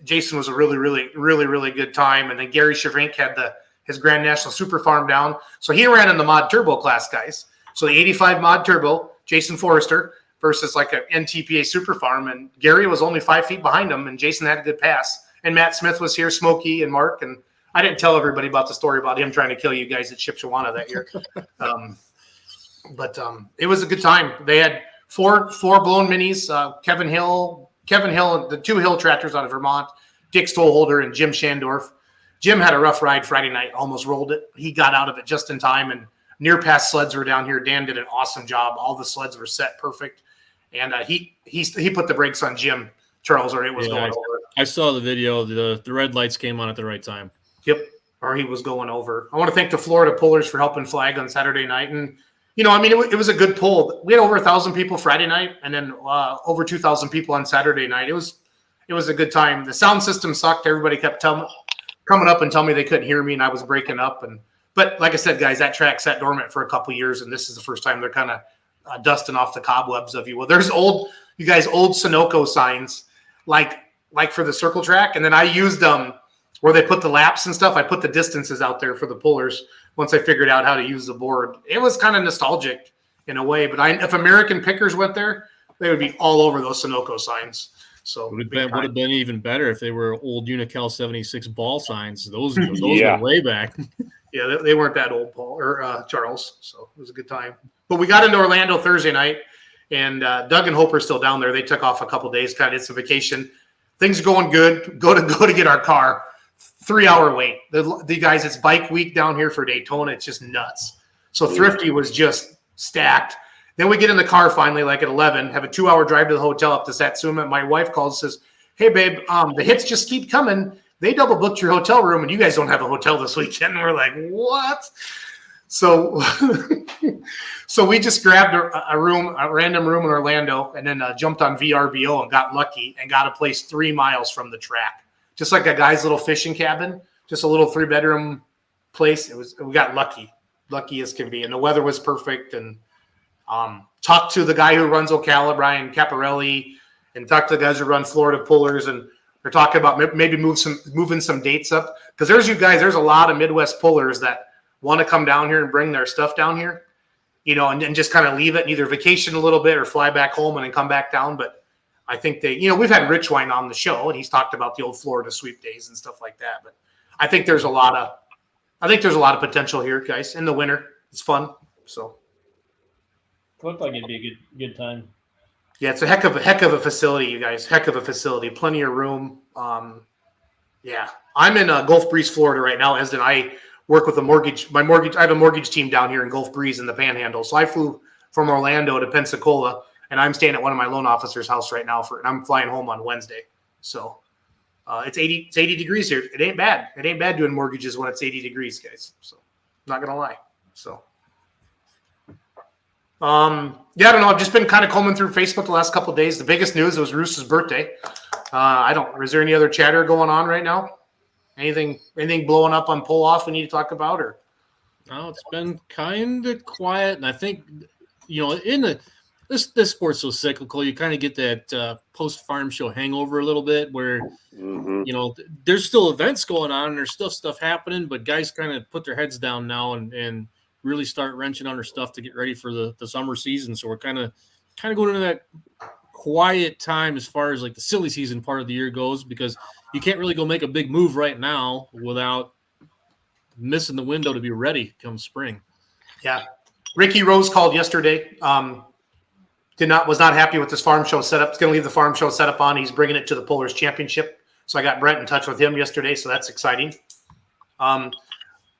Jason was a really, really, really, really good time. And then Gary Shavrink had his Grand National Super Farm down. So he ran in the mod turbo class, guys. So the 85 mod turbo, Jason Forrester, versus like an NTPA Super Farm. And Gary was only 5 feet behind him, and Jason had a good pass. And Matt Smith was here, Smokey and Mark. And I didn't tell everybody about the story about him trying to kill you guys at Shipshewana that year. But it was a good time. They had four blown minis, Kevin Hill, the two Hill tractors out of Vermont, Dick Stolholder, and Jim Shandorf. Jim had a rough ride Friday night, almost rolled it. He got out of it just in time, and near pass sleds were down here. Dan did an awesome job. All the sleds were set perfect, and he put the brakes on Jim Charles, or it was going over. I saw the video. The red lights came on at the right time. Yep, or he was going over. I want to thank the Florida Pullers for helping flag on Saturday night, and it was a good pull. We had over 1,000 people Friday night, and then over 2,000 people on Saturday night. It was a good time. The sound system sucked. Everybody kept coming up and telling me they couldn't hear me, and I was breaking up. But like I said, guys, that track sat dormant for a couple years, and this is the first time they're kind of dusting off the cobwebs of you. Well, there's old Sunoco signs like for the circle track, and then I used where they put the laps and stuff. I put the distances out there for the pullers once I figured out how to use the board. It was kind of nostalgic in a way, but if American pickers went there, they would be all over those Sunoco signs. So would have been even better if they were old Unical 76 ball signs. Those were way back. Yeah, they weren't that old, Paul or Charles. So it was a good time. But we got into Orlando Thursday night, and Doug and Hope are still down there. They took off a couple days, kind of did some vacation. Things are going good. Go to get our car. 3-hour wait. The guys, it's bike week down here for Daytona. It's just nuts. So Thrifty was just stacked. Then we get in the car finally, like at 11, have a 2-hour drive to the hotel up to Satsuma. My wife calls and says, "Hey, babe, the hits just keep coming. They double booked your hotel room, and you guys don't have a hotel this weekend." And we're like, what? So we just grabbed a random room in Orlando, and then jumped on VRBO and got lucky and got a place 3 miles from the track. Just like a guy's little fishing cabin, just a little 3-bedroom place. We got lucky as can be. And the weather was perfect. And talked to the guy who runs Ocala, Brian Caparelli, and talked to the guys who run Florida Pullers. And they're talking about maybe moving some dates up. Because there's a lot of Midwest pullers that want to come down here and bring their stuff down here, and just kind of leave it and either vacation a little bit or fly back home and then come back down. But I think we've had Rich Wine on the show, and he's talked about the old Florida sweep days and stuff like that. But I think there's a lot of potential here, guys. In the winter, it's fun. So It looked like it'd be a good time. yeah, it's a heck of a facility, you guys. Heck of a facility, plenty of room. Yeah, I'm in Gulf Breeze, Florida right now. As I work with I have a mortgage team down here in Gulf Breeze in the Panhandle. So I flew from Orlando to Pensacola. And I'm staying at one of my loan officers' house right now and I'm flying home on Wednesday. So it's 80 degrees here. It ain't bad. It ain't bad doing mortgages when it's 80 degrees, guys. So not going to lie. So, I don't know. I've just been kind of combing through Facebook the last couple of days. The biggest news was Roos's birthday. Is there any other chatter going on right now? Anything blowing up on pull off we need to talk about, or? Oh, it's been kind of quiet, and I think in this sport's so cyclical. You kind of get that post farm show hangover a little bit, where there's still events going on, and there's still stuff happening, but guys kind of put their heads down now and really start wrenching on their stuff to get ready for the summer season. So we're kind of going into that quiet time as far as like the silly season part of the year goes, because you can't really go make a big move right now without missing the window to be ready come spring. Yeah. Ricky Rose called yesterday. Was not happy with this farm show setup. He's going to leave the farm show setup on. He's bringing it to the Pullers Championship. So I got Brent in touch with him yesterday. So that's exciting.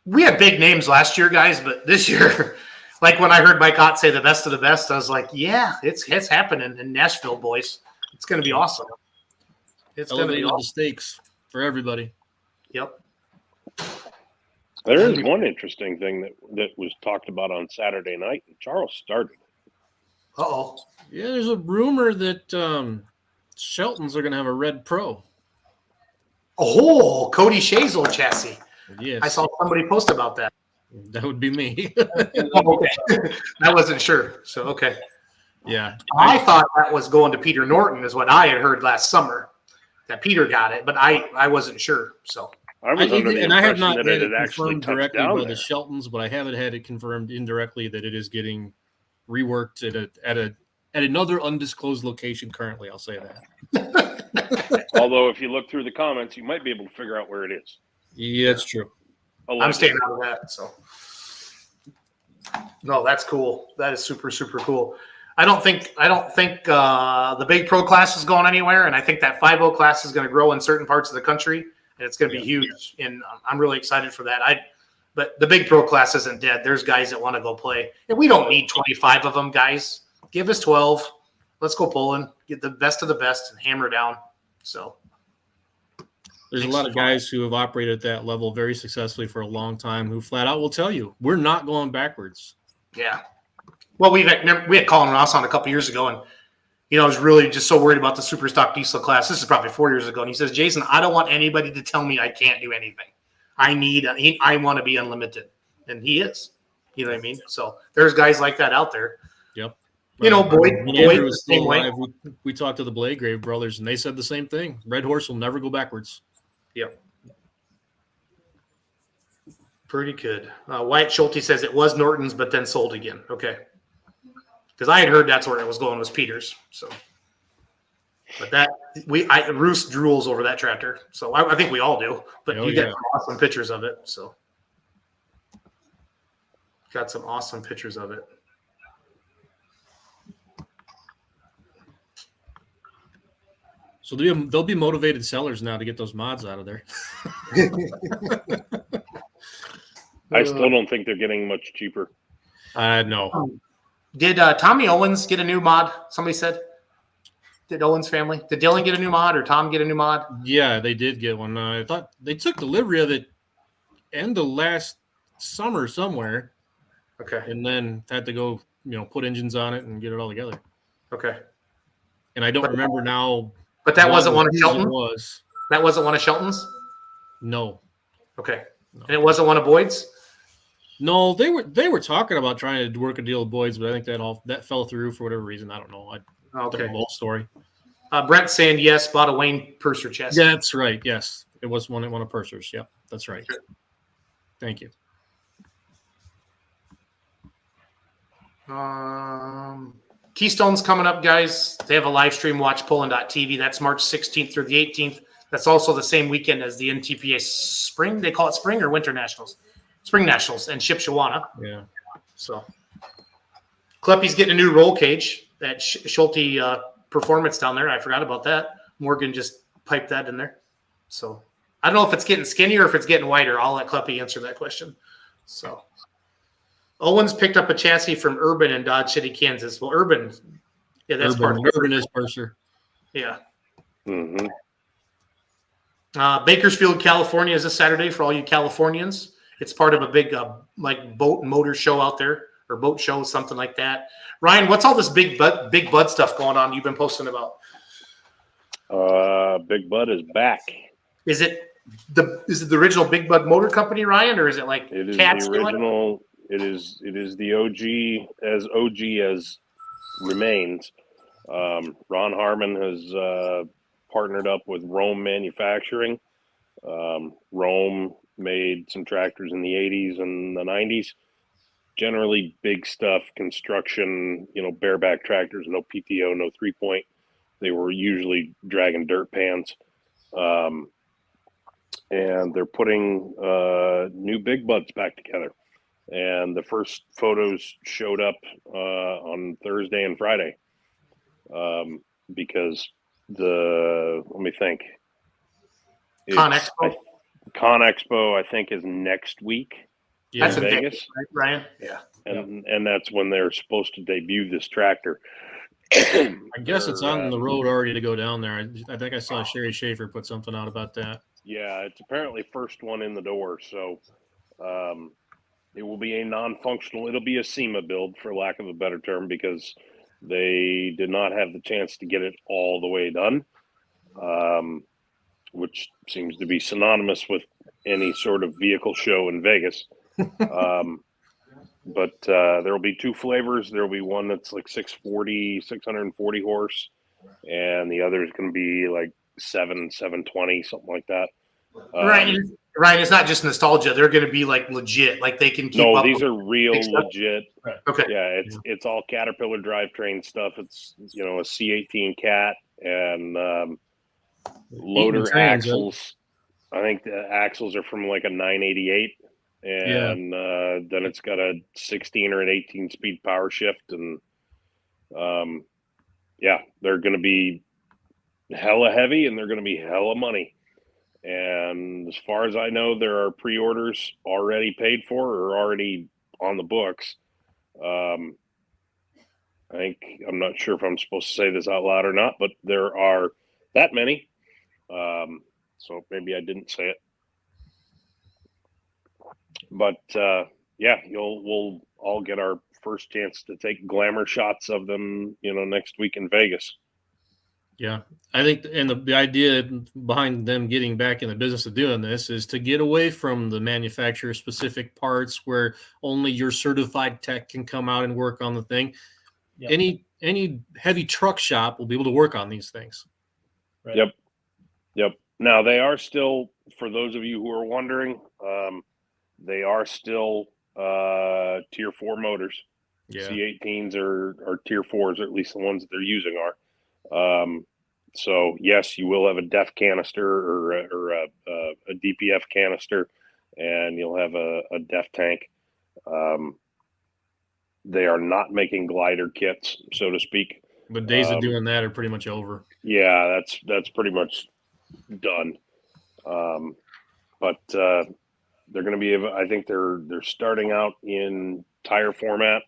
We had big names last year, guys, but this year, like when I heard Mike Ott say the best of the best, I was like, yeah, it's happening in Nashville, boys. It's going to be awesome. It's going to be Elevated the awesome. stakes for everybody. Yep. There is one interesting thing that was talked about on Saturday night, and Charles started. Uh-oh. Yeah, there's a rumor that Sheltons are going to have a red pro. Oh, Cody Shea's old chassis. Yes. I saw somebody post about that. That would be me. Oh, okay. I wasn't sure. So, okay. Yeah. I thought that was going to Peter Norton is what I had heard last summer, that Peter got it, but I wasn't sure. So I was under the and I have impression not that had it it had actually confirmed touched directly down by there. the Sheltons, but I haven't had it confirmed indirectly that it is getting reworked at another undisclosed location currently. I'll say that. Although if you look through the comments, you might be able to figure out where it is. Yeah, that's true. I'm staying out of that. So, no, that's cool. That is super, super cool. I don't think the big pro class is going anywhere, and I think that 5.0 class is going to grow in certain parts of the country, and it's going to be huge. And I'm really excited for that. But the big pro class isn't dead. There's guys that want to go play, and we don't need 25 of them, guys. Give us 12. Let's go pulling. Get the best of the best and hammer down. So. There's a lot of guys who have operated at that level very successfully for a long time who flat out will tell you, we're not going backwards. Yeah. Well, we had Colin Ross on a couple years ago, and I was really just so worried about the super stock diesel class. This is probably 4 years ago, and he says, Jason, I don't want anybody to tell me I can't do anything. I want to be unlimited, and he is. You know what I mean? So there's guys like that out there. Yep. Boyd was the same still way. alive. We talked to the Blagrave brothers, and they said the same thing. Red Horse will never go backwards. Yep. Pretty good. Wyatt Schulte says it was Norton's, but then sold again. Okay. Because I had heard that's where it was going, was Peters. So, but Roos drools over that tractor. So I think we all do. But you got some awesome pictures of it. So, got some awesome pictures of it. So they'll be motivated sellers now to get those mods out of there. I still don't think they're getting much cheaper. No. Did Tommy Owens get a new mod? Somebody said. Did Owens family? Did Dylan get a new mod or Tom get a new mod? Yeah, they did get one. I thought they took delivery of it end of last summer somewhere. Okay. And then had to go, put engines on it and get it all together. Okay. And I don't remember now. But that wasn't one of Shelton's? Was. That wasn't one of Shelton's? No. Okay. No. And it wasn't one of Boyd's? No, they were talking about trying to work a deal with Boyd's, but I think that fell through for whatever reason. I don't know. I don't know the whole story. Brent saying yes, bought a Wayne Purser chassis. Yeah, that's right. Yes. It was one of Purser's. Yep, that's right. Thank you. Keystone's coming up, guys. They have a live stream, watchpulling.tv. That's March 16th through the 18th. That's also the same weekend as the NTPA Spring. They call it Spring or Winter Nationals? Spring Nationals and Shipshawana. Yeah. So Kleppy's getting a new roll cage. That Schulte Performance down there. I forgot about that. Morgan just piped that in there. So I don't know if it's getting skinnier or if it's getting wider. I'll let Kleppy answer that question. So Owens picked up a chassis from Urban in Dodge City, Kansas. Well, Urban, yeah, that's part of Urban is Purser. Yeah. Mm-hmm. Bakersfield, California is this Saturday for all you Californians. It's part of a big boat and motor show out there, or boat show, something like that. Ryan, what's all this big bud stuff going on you've been posting about? Big Bud is back. Is it is it the original Big Bud Motor Company, Ryan, or is it like It is Cat the still? original. It is the OG as remains. Ron Harmon has partnered up with Rome Manufacturing. Rome made some tractors in the 80s and the 90s. Generally big stuff, construction, bareback tractors, no PTO, no 3-point. They were usually dragging dirt pans. And they're putting new Big Buds back together. And the first photos showed up on Thursday and Friday because let me think. Con Expo, I think, is next week Yeah. That's in in Vegas. Vegas, right, Ryan? Yeah. And that's when they're supposed to debut this tractor. I guess it's on the road already to go down there. I think I saw Sherry Schaefer put something out about that. Yeah, it's apparently first one in the door. So it will be a non-functional. It'll be a SEMA build, for lack of a better term, because they did not have the chance to get it all the way done, which seems to be synonymous with any sort of vehicle show in Vegas. But there will be two flavors. There will be one that's like 640 horse, and the other is going to be like 720, something like that. Ryan, it's not just nostalgia. They're going to be like legit. Like they can keep No, up. these are real legit. Okay. Yeah, it's all Caterpillar drivetrain stuff. It's a C18 Cat and loader trans, axles. I think the axles are from like a 988, and then it's got a 16 or an 18 speed power shift, and they're going to be hella heavy and they're going to be hella money. And as far as I know, there are pre-orders already paid for or already on the books. I'm not sure if I'm supposed to say this out loud or not, but there are that many. So maybe I didn't say it. But we'll all get our first chance to take glamour shots of them, next week in Vegas. Yeah, I think, and the idea behind them getting back in the business of doing this is to get away from the manufacturer-specific parts where only your certified tech can come out and work on the thing. Yep. Any heavy truck shop will be able to work on these things. Right. Yep. Now, they are still, for those of you who are wondering, they are still Tier 4 motors. Yeah. C18s are Tier 4s, or at least the ones that they're using are. So yes, you will have a DEF canister or a DPF canister, and you'll have a DEF tank. They are not making glider kits, so to speak. But days of doing that are pretty much over. Yeah, that's pretty much done. But they're going to be. I think they're starting out in tire format.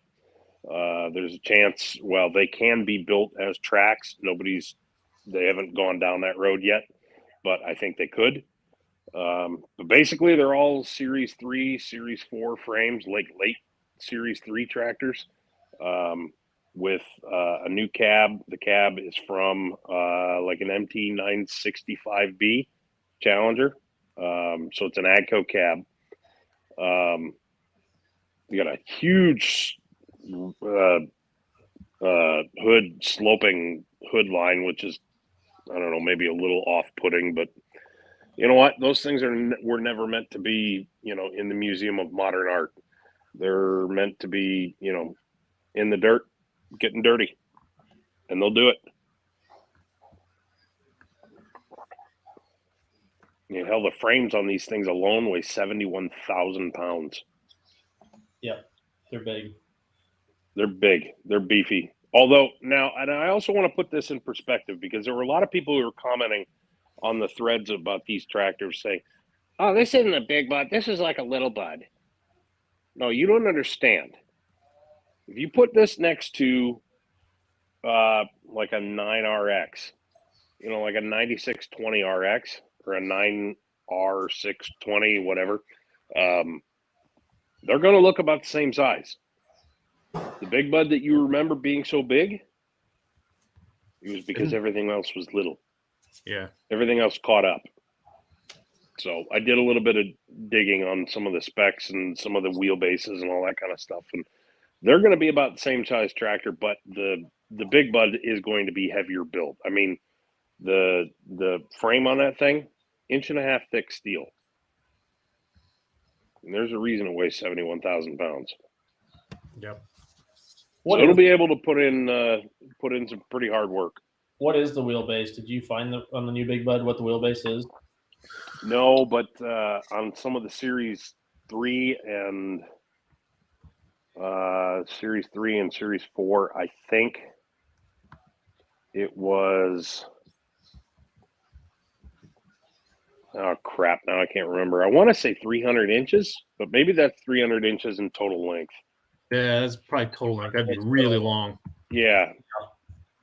There's a chance. Well, they can be built as tracks. They haven't gone down that road yet, but I think they could. But basically, they're all Series 3, Series 4 frames, like late Series 3 tractors, with a new cab. The cab is from like an MT 965B Challenger. So it's an AGCO cab. You got a huge hood sloping hood line, which is, I don't know, maybe a little off-putting, but you know what? Those things were never meant to be, in the Museum of Modern Art. They're meant to be, in the dirt, getting dirty, and they'll do it. Hell, the frames on these things alone weigh 71,000 pounds. Yeah, they're big. They're big. They're beefy. Although now, and I also want to put this in perspective, because there were a lot of people who were commenting on the threads about these tractors saying, "Oh, this isn't a big bud. This is like a little bud." No, you don't understand. If you put this next to like a 9RX, like a 9620 RX or a 9R620, whatever, they're going to look about the same size. The big bud that you remember being so big, it was because everything else was little. Yeah. Everything else caught up. So I did a little bit of digging on some of the specs and some of the wheelbases and all that kind of stuff. And they're going to be about the same size tractor, but the Big Bud is going to be heavier built. I mean, the frame on that thing, 1.5 inch thick steel. And there's a reason it weighs 71,000 pounds. Yep. So it'll be able to put in some pretty hard work. What is the wheelbase? Did you find on the new Big Bud what the wheelbase is? No, but on some of the Series 3 and Series 4, I think it was. Oh crap! Now I can't remember. I want to say 300 inches, but maybe that's 300 inches in total length. Yeah, that's probably total length. That'd be really long. Yeah,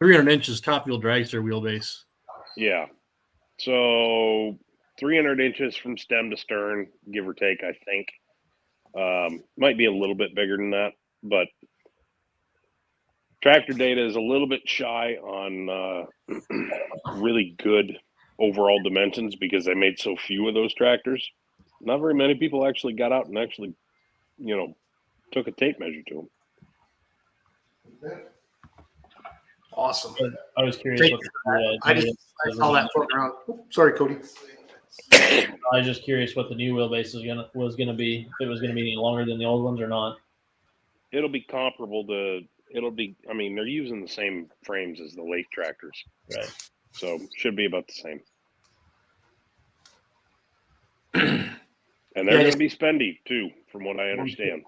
300 inches top wheel dragster wheelbase. yeah. So 300 inches from stem to stern, give or take. I think might be a little bit bigger than that, but Tractor Data is a little bit shy on really good overall dimensions because they made so few of those tractors. Not very many people actually got out and actually, took a tape measure to them. Awesome. I was curious. I saw that floating around. Sorry, Cody. I was just curious what the new wheelbase was gonna be. If it was gonna be any longer than the old ones or not. It'll be comparable to. I mean, they're using the same frames as the late tractors, Right. so should be about the same. And they're going to be spendy too, from what I understand.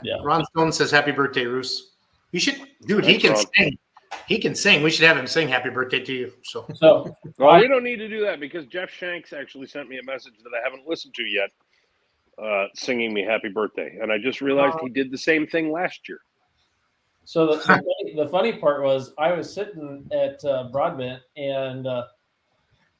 Yeah. Ron Stone says, "Happy birthday, Roos." You should, dude. He can Ron. sing. He can sing. We should have him sing "Happy Birthday" to you. So Well, we don't need to do that because Jeff Shanks actually sent me a message that I haven't listened to yet, singing me "Happy Birthday," and I just realized he did the same thing last year. So the funny part was I was sitting at Broadbent and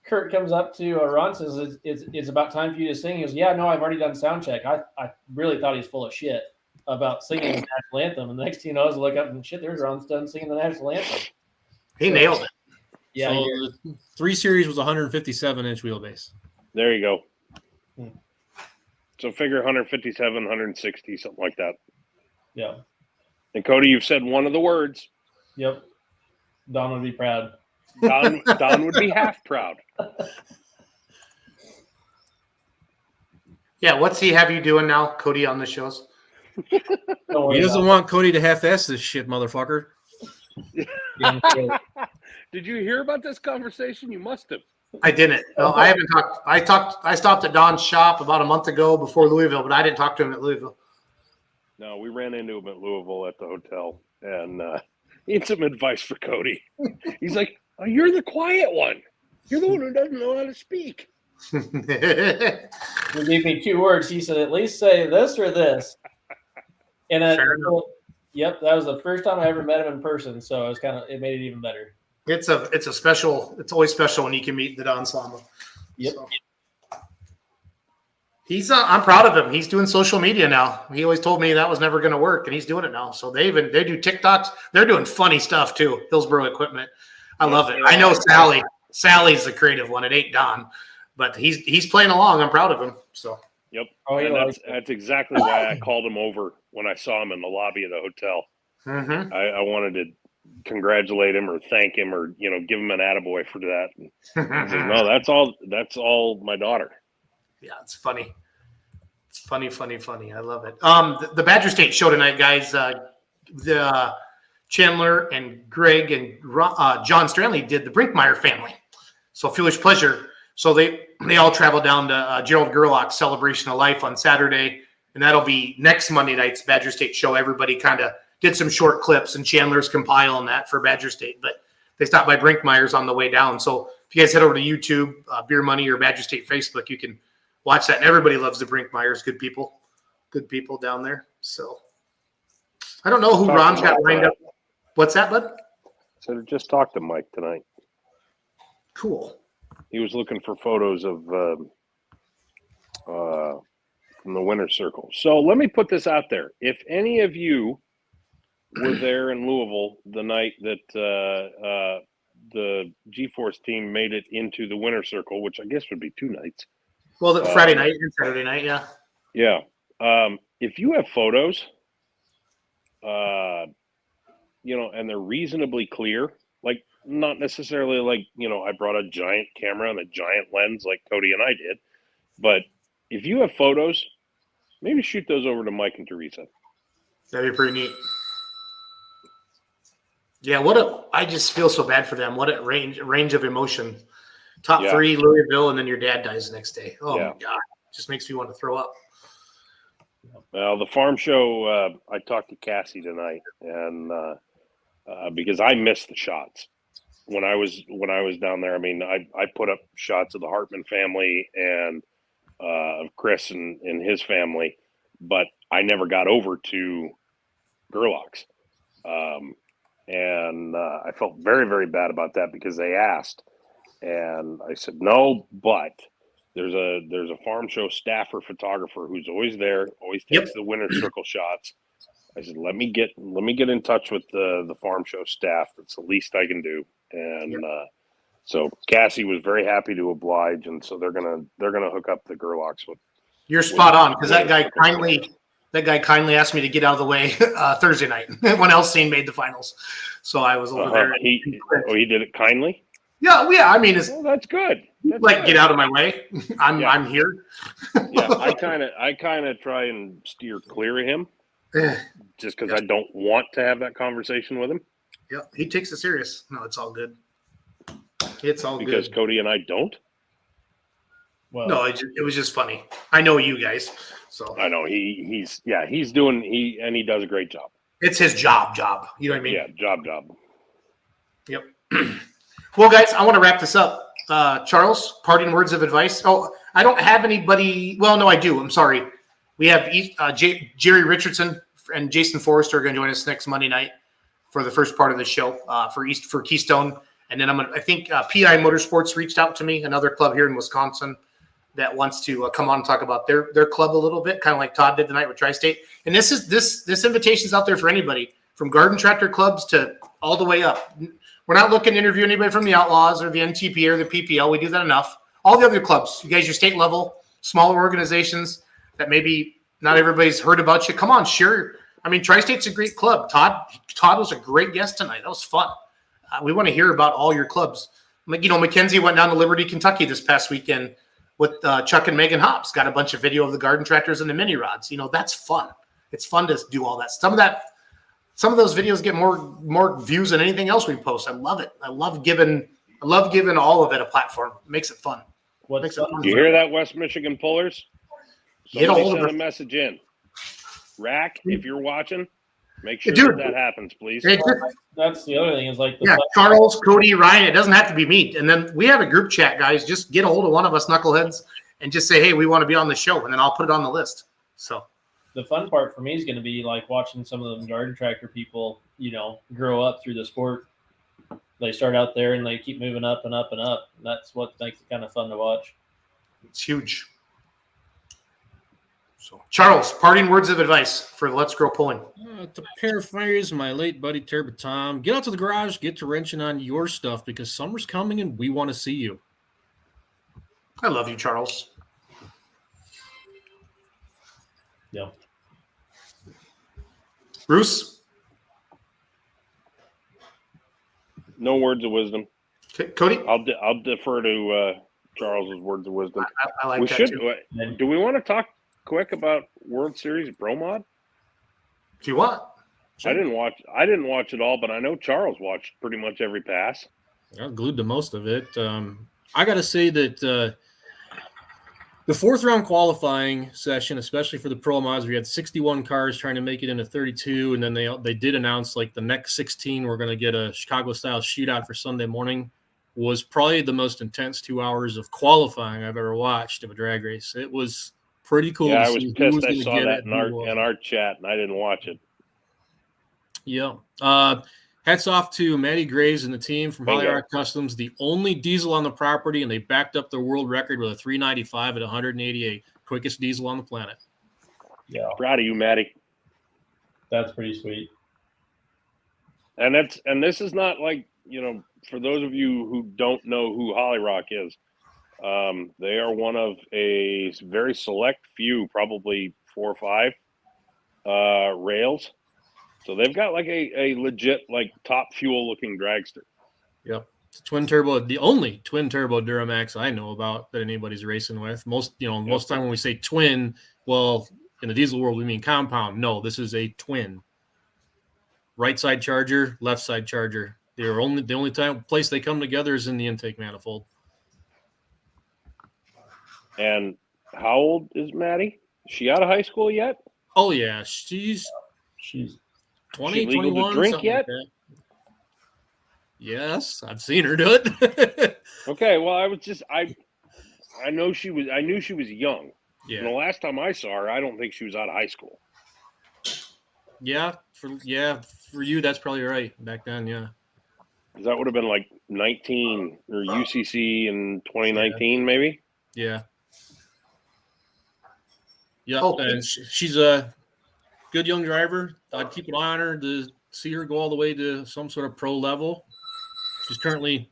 Kurt comes up to Ron and says, it's about time for you to sing. He goes, yeah, no, I've already done sound check. I really thought he was full of shit about singing the national anthem. And the next thing you know, I look up and shit, there's Ron's done singing the national anthem. he nailed it. Yeah. So the 3 Series was 157 inch wheelbase. There you go. So figure 157, 160, something like that. Yeah. And Cody, you've said one of the words. Yep. Don would be proud. Don would be half proud. Yeah, what's he have you doing now, Cody, on the shows? He doesn't want Cody to half-ass this shit, motherfucker. Did you hear about this conversation? You must have. I didn't. No, I haven't talked. I stopped at Don's shop about a month ago before Louisville, but I didn't talk to him at Louisville. No, we ran into him at Louisville at the hotel, and he had some advice for Cody. He's like, oh, you're the quiet one. You're the one who doesn't know how to speak. He gave me 2 words. He said, at least say this or this. And yep, that was the first time I ever met him in person. So it made it even better. It's always special when you can meet the Don Slama. Yep. So. He's I'm proud of him. He's doing social media now. He always told me that was never going to work, and he's doing it now. So they do TikToks. They're doing funny stuff too. Hillsboro Equipment. I love it. I know Sally. Sally's the creative one. It ain't Don, but he's playing along. I'm proud of him. So. Yep. Oh, and that's exactly why I called him over when I saw him in the lobby of the hotel. Mm-hmm. I wanted to congratulate him or thank him or give him an attaboy for that. And he says, no, that's all my daughter. Yeah, it's funny. It's funny. I love it. The Badger State show tonight, guys. The Chandler and Greg and John Stanley did the Brinkmeyer family. So Foolish Pleasure. So they all traveled down to Gerald Gerlach's Celebration of Life on Saturday, and that'll be next Monday night's Badger State show. Everybody kind of did some short clips, and Chandler's compiling that for Badger State. But they stopped by Brinkmeyer's on the way down. So if you guys head over to YouTube, Beer Money, or Badger State Facebook, you can watch that. And everybody loves the Brinkmeyers. Good people down there. So I don't know who Ron's got lined up. What's that, bud? So just talked to Mike tonight. Cool. He was looking for photos of from the winner's circle. So let me put this out there. If any of you were there in Louisville the night that the G-Force team made it into the winner's circle, which I guess would be 2 nights, Well, the Friday night and Saturday night, yeah. Yeah. If you have photos, and they're reasonably clear, like not necessarily like, I brought a giant camera and a giant lens like Cody and I did, but if you have photos, maybe shoot those over to Mike and Teresa. That'd be pretty neat. Yeah, I just feel so bad for them. What a range of emotion. Top 3, Louisville, and then your dad dies the next day. Oh, my God. It just makes me want to throw up. Well, the farm show, I talked to Cassie tonight, and because I missed the shots when I was down there. I mean, I put up shots of the Hartman family and of Chris and his family, but I never got over to Gerlach's. And I felt very, very bad about that because they asked, and I said no, but there's a farm show staffer photographer who's always there, always takes the winner's circle shots. I said, let me get in touch with the farm show staff. That's the least I can do. And so Cassie was very happy to oblige, and so they're gonna hook up the Gerlachs with. You're spot on, because that guy kindly asked me to get out of the way Thursday night when Elsine made the finals. So I was over there. He did it kindly. Yeah. I mean, it's that's good. That's like good. Get out of my way. I'm here. Yeah, I kind of try and steer clear of him, just because I don't want to have that conversation with him. Yeah, he takes it serious. No, it's all good. It's all because good. Cody and I don't. Well, No, it was just funny. I know you guys, so I know he does a great job. It's his job. You know what I mean? Yeah, job. Yep. Well, guys, I want to wrap this up. Charles, parting words of advice. Oh, I don't have anybody. Well, no, I do. I'm sorry. We have Jerry Richardson and Jason Forrester are going to join us next Monday night for the first part of the show for Keystone. And then I think PI Motorsports reached out to me, another club here in Wisconsin that wants to come on and talk about their club a little bit, kind of like Todd did tonight with Tri-State. And this invitation's out there for anybody, from garden tractor clubs to all the way up. We're not looking to interview anybody from the Outlaws or the NTP or the PPL. We do that enough. All the other clubs, you guys, your state level, smaller organizations that maybe not everybody's heard about you. Come on, share. I mean, Tri-State's a great club. Todd was a great guest tonight. That was fun. We want to hear about all your clubs. Mackenzie went down to Liberty, Kentucky this past weekend with Chuck and Megan Hobbs. Got a bunch of video of the garden tractors and the mini rods. That's fun. It's fun to do all that. Some of those videos get more views than anything else we post. I love it. I love giving all of it a platform. It makes it fun. Do you hear that, West Michigan Pullers? Somebody send a message in. Rack, if you're watching, make sure that happens, please. That's the other thing is like Charles, Cody, Ryan. It doesn't have to be me. And then we have a group chat, guys. Just get a hold of one of us knuckleheads and just say, hey, we want to be on the show, and then I'll put it on the list. So the fun part for me is going to be like watching some of them garden tractor people, grow up through the sport. They start out there and they keep moving up and up and up. That's what makes it kind of fun to watch. It's huge. So, Charles, parting words of advice for Let's Grow Pulling. To paraphrase my late buddy Turbo Tom, get out to the garage, get to wrenching on your stuff because summer's coming and we want to see you. I love you, Charles. Yeah. Bruce? No words of wisdom. Okay. Cody? I'll defer to Charles's words of wisdom. I like we that should. Too. Do we want to talk quick about World Series Pro Mod? If you want. Sure. I didn't watch it all, but I know Charles watched pretty much every pass. I glued to most of it. I got to say that the fourth round qualifying session, especially for the Pro Mods, we had 61 cars trying to make it into 32, and then they did announce like the next 16 we're going to get a Chicago style shootout for Sunday morning. Was probably the most intense 2 hours of qualifying I've ever watched of a drag race. It was pretty cool. Yeah, I was pissed. I saw that in our chat, and I didn't watch it. Yeah. Hats off to Matty Graves and the team from Holly Rock Customs, the only diesel on the property, and they backed up their world record with a 395 at 188, quickest diesel on the planet. Yeah, proud of you, Matty. That's pretty sweet. And this is not like for those of you who don't know who Holly Rock is, They are one of a very select few, probably 4 or 5 rails. So they've got like a legit, like, top fuel looking dragster. Yep. It's twin turbo, the only twin turbo Duramax I know about that anybody's racing with. Most time when we say twin, well, in the diesel world we mean compound. No, this is a twin. Right side charger, left side charger. The only place they come together is in the intake manifold. And how old is Maddie? Is she out of high school yet? Oh yeah, she's 20, She legal 21, to drink something yet? like that. Yes, I've seen her do it. Okay, well, I knew she was young. Yeah. And the last time I saw her, I don't think she was out of high school. Yeah, for you, that's probably right. Back then, yeah. That would have been like 19 or UCC in 2019, maybe. Yeah. Yeah, Oh. and she's a good young driver. I'd keep an eye on her to see her go all the way to some sort of pro level. She's currently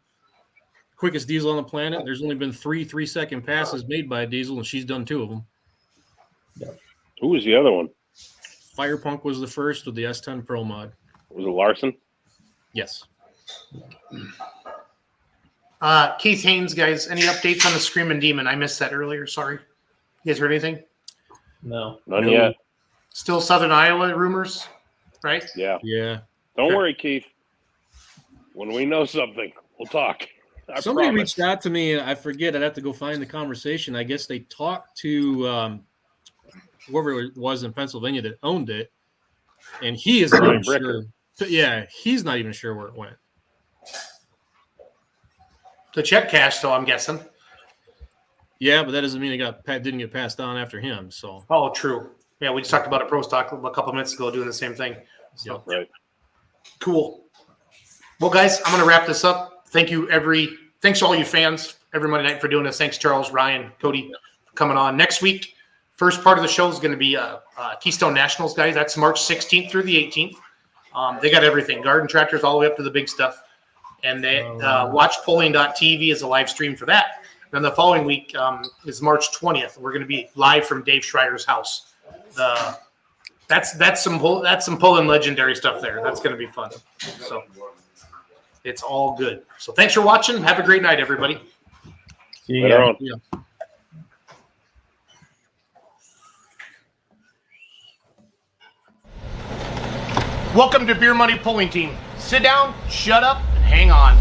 quickest diesel on the planet. There's only been 3 3-second passes made by a diesel, and she's done 2 of them. Who was the other one? Firepunk was the first with the S10 Pro mod. Was it Larson? Yes. Keith Haynes, guys, any updates on the Screaming Demon? I missed that earlier. Sorry. You guys heard anything? No. None yet. Still Southern Iowa rumors, right? Yeah. Yeah. Don't worry, Keith. When we know something, we'll talk. Somebody promise. reached out to me. I forget. I'd have to go find the conversation. I guess they talked to whoever it was in Pennsylvania that owned it, and he is not even sure. Yeah, he's not even sure where it went. To check cash, though, I'm guessing. Yeah, but that doesn't mean it didn't get passed on after him. So. Oh, true. Yeah, we just talked about a Pro Stock a couple minutes ago doing the same thing. So. Right. Cool. Well, guys, I'm going to wrap this up. Thanks to all you fans every Monday night for doing this. Thanks, Charles, Ryan, Cody, for coming on. Next week, first part of the show is going to be Keystone Nationals, guys. That's March 16th through the 18th. They got everything, garden tractors all the way up to the big stuff. And they watchpolling.tv is a live stream for that. Then the following week is March 20th. We're going to be live from Dave Schreider's house. That's some pulling legendary stuff there. That's going to be fun. So it's all good. So thanks for watching. Have a great night, everybody. See you Later guys. on. Yeah. Welcome to Beer Money Pulling Team. Sit down, shut up, and hang on.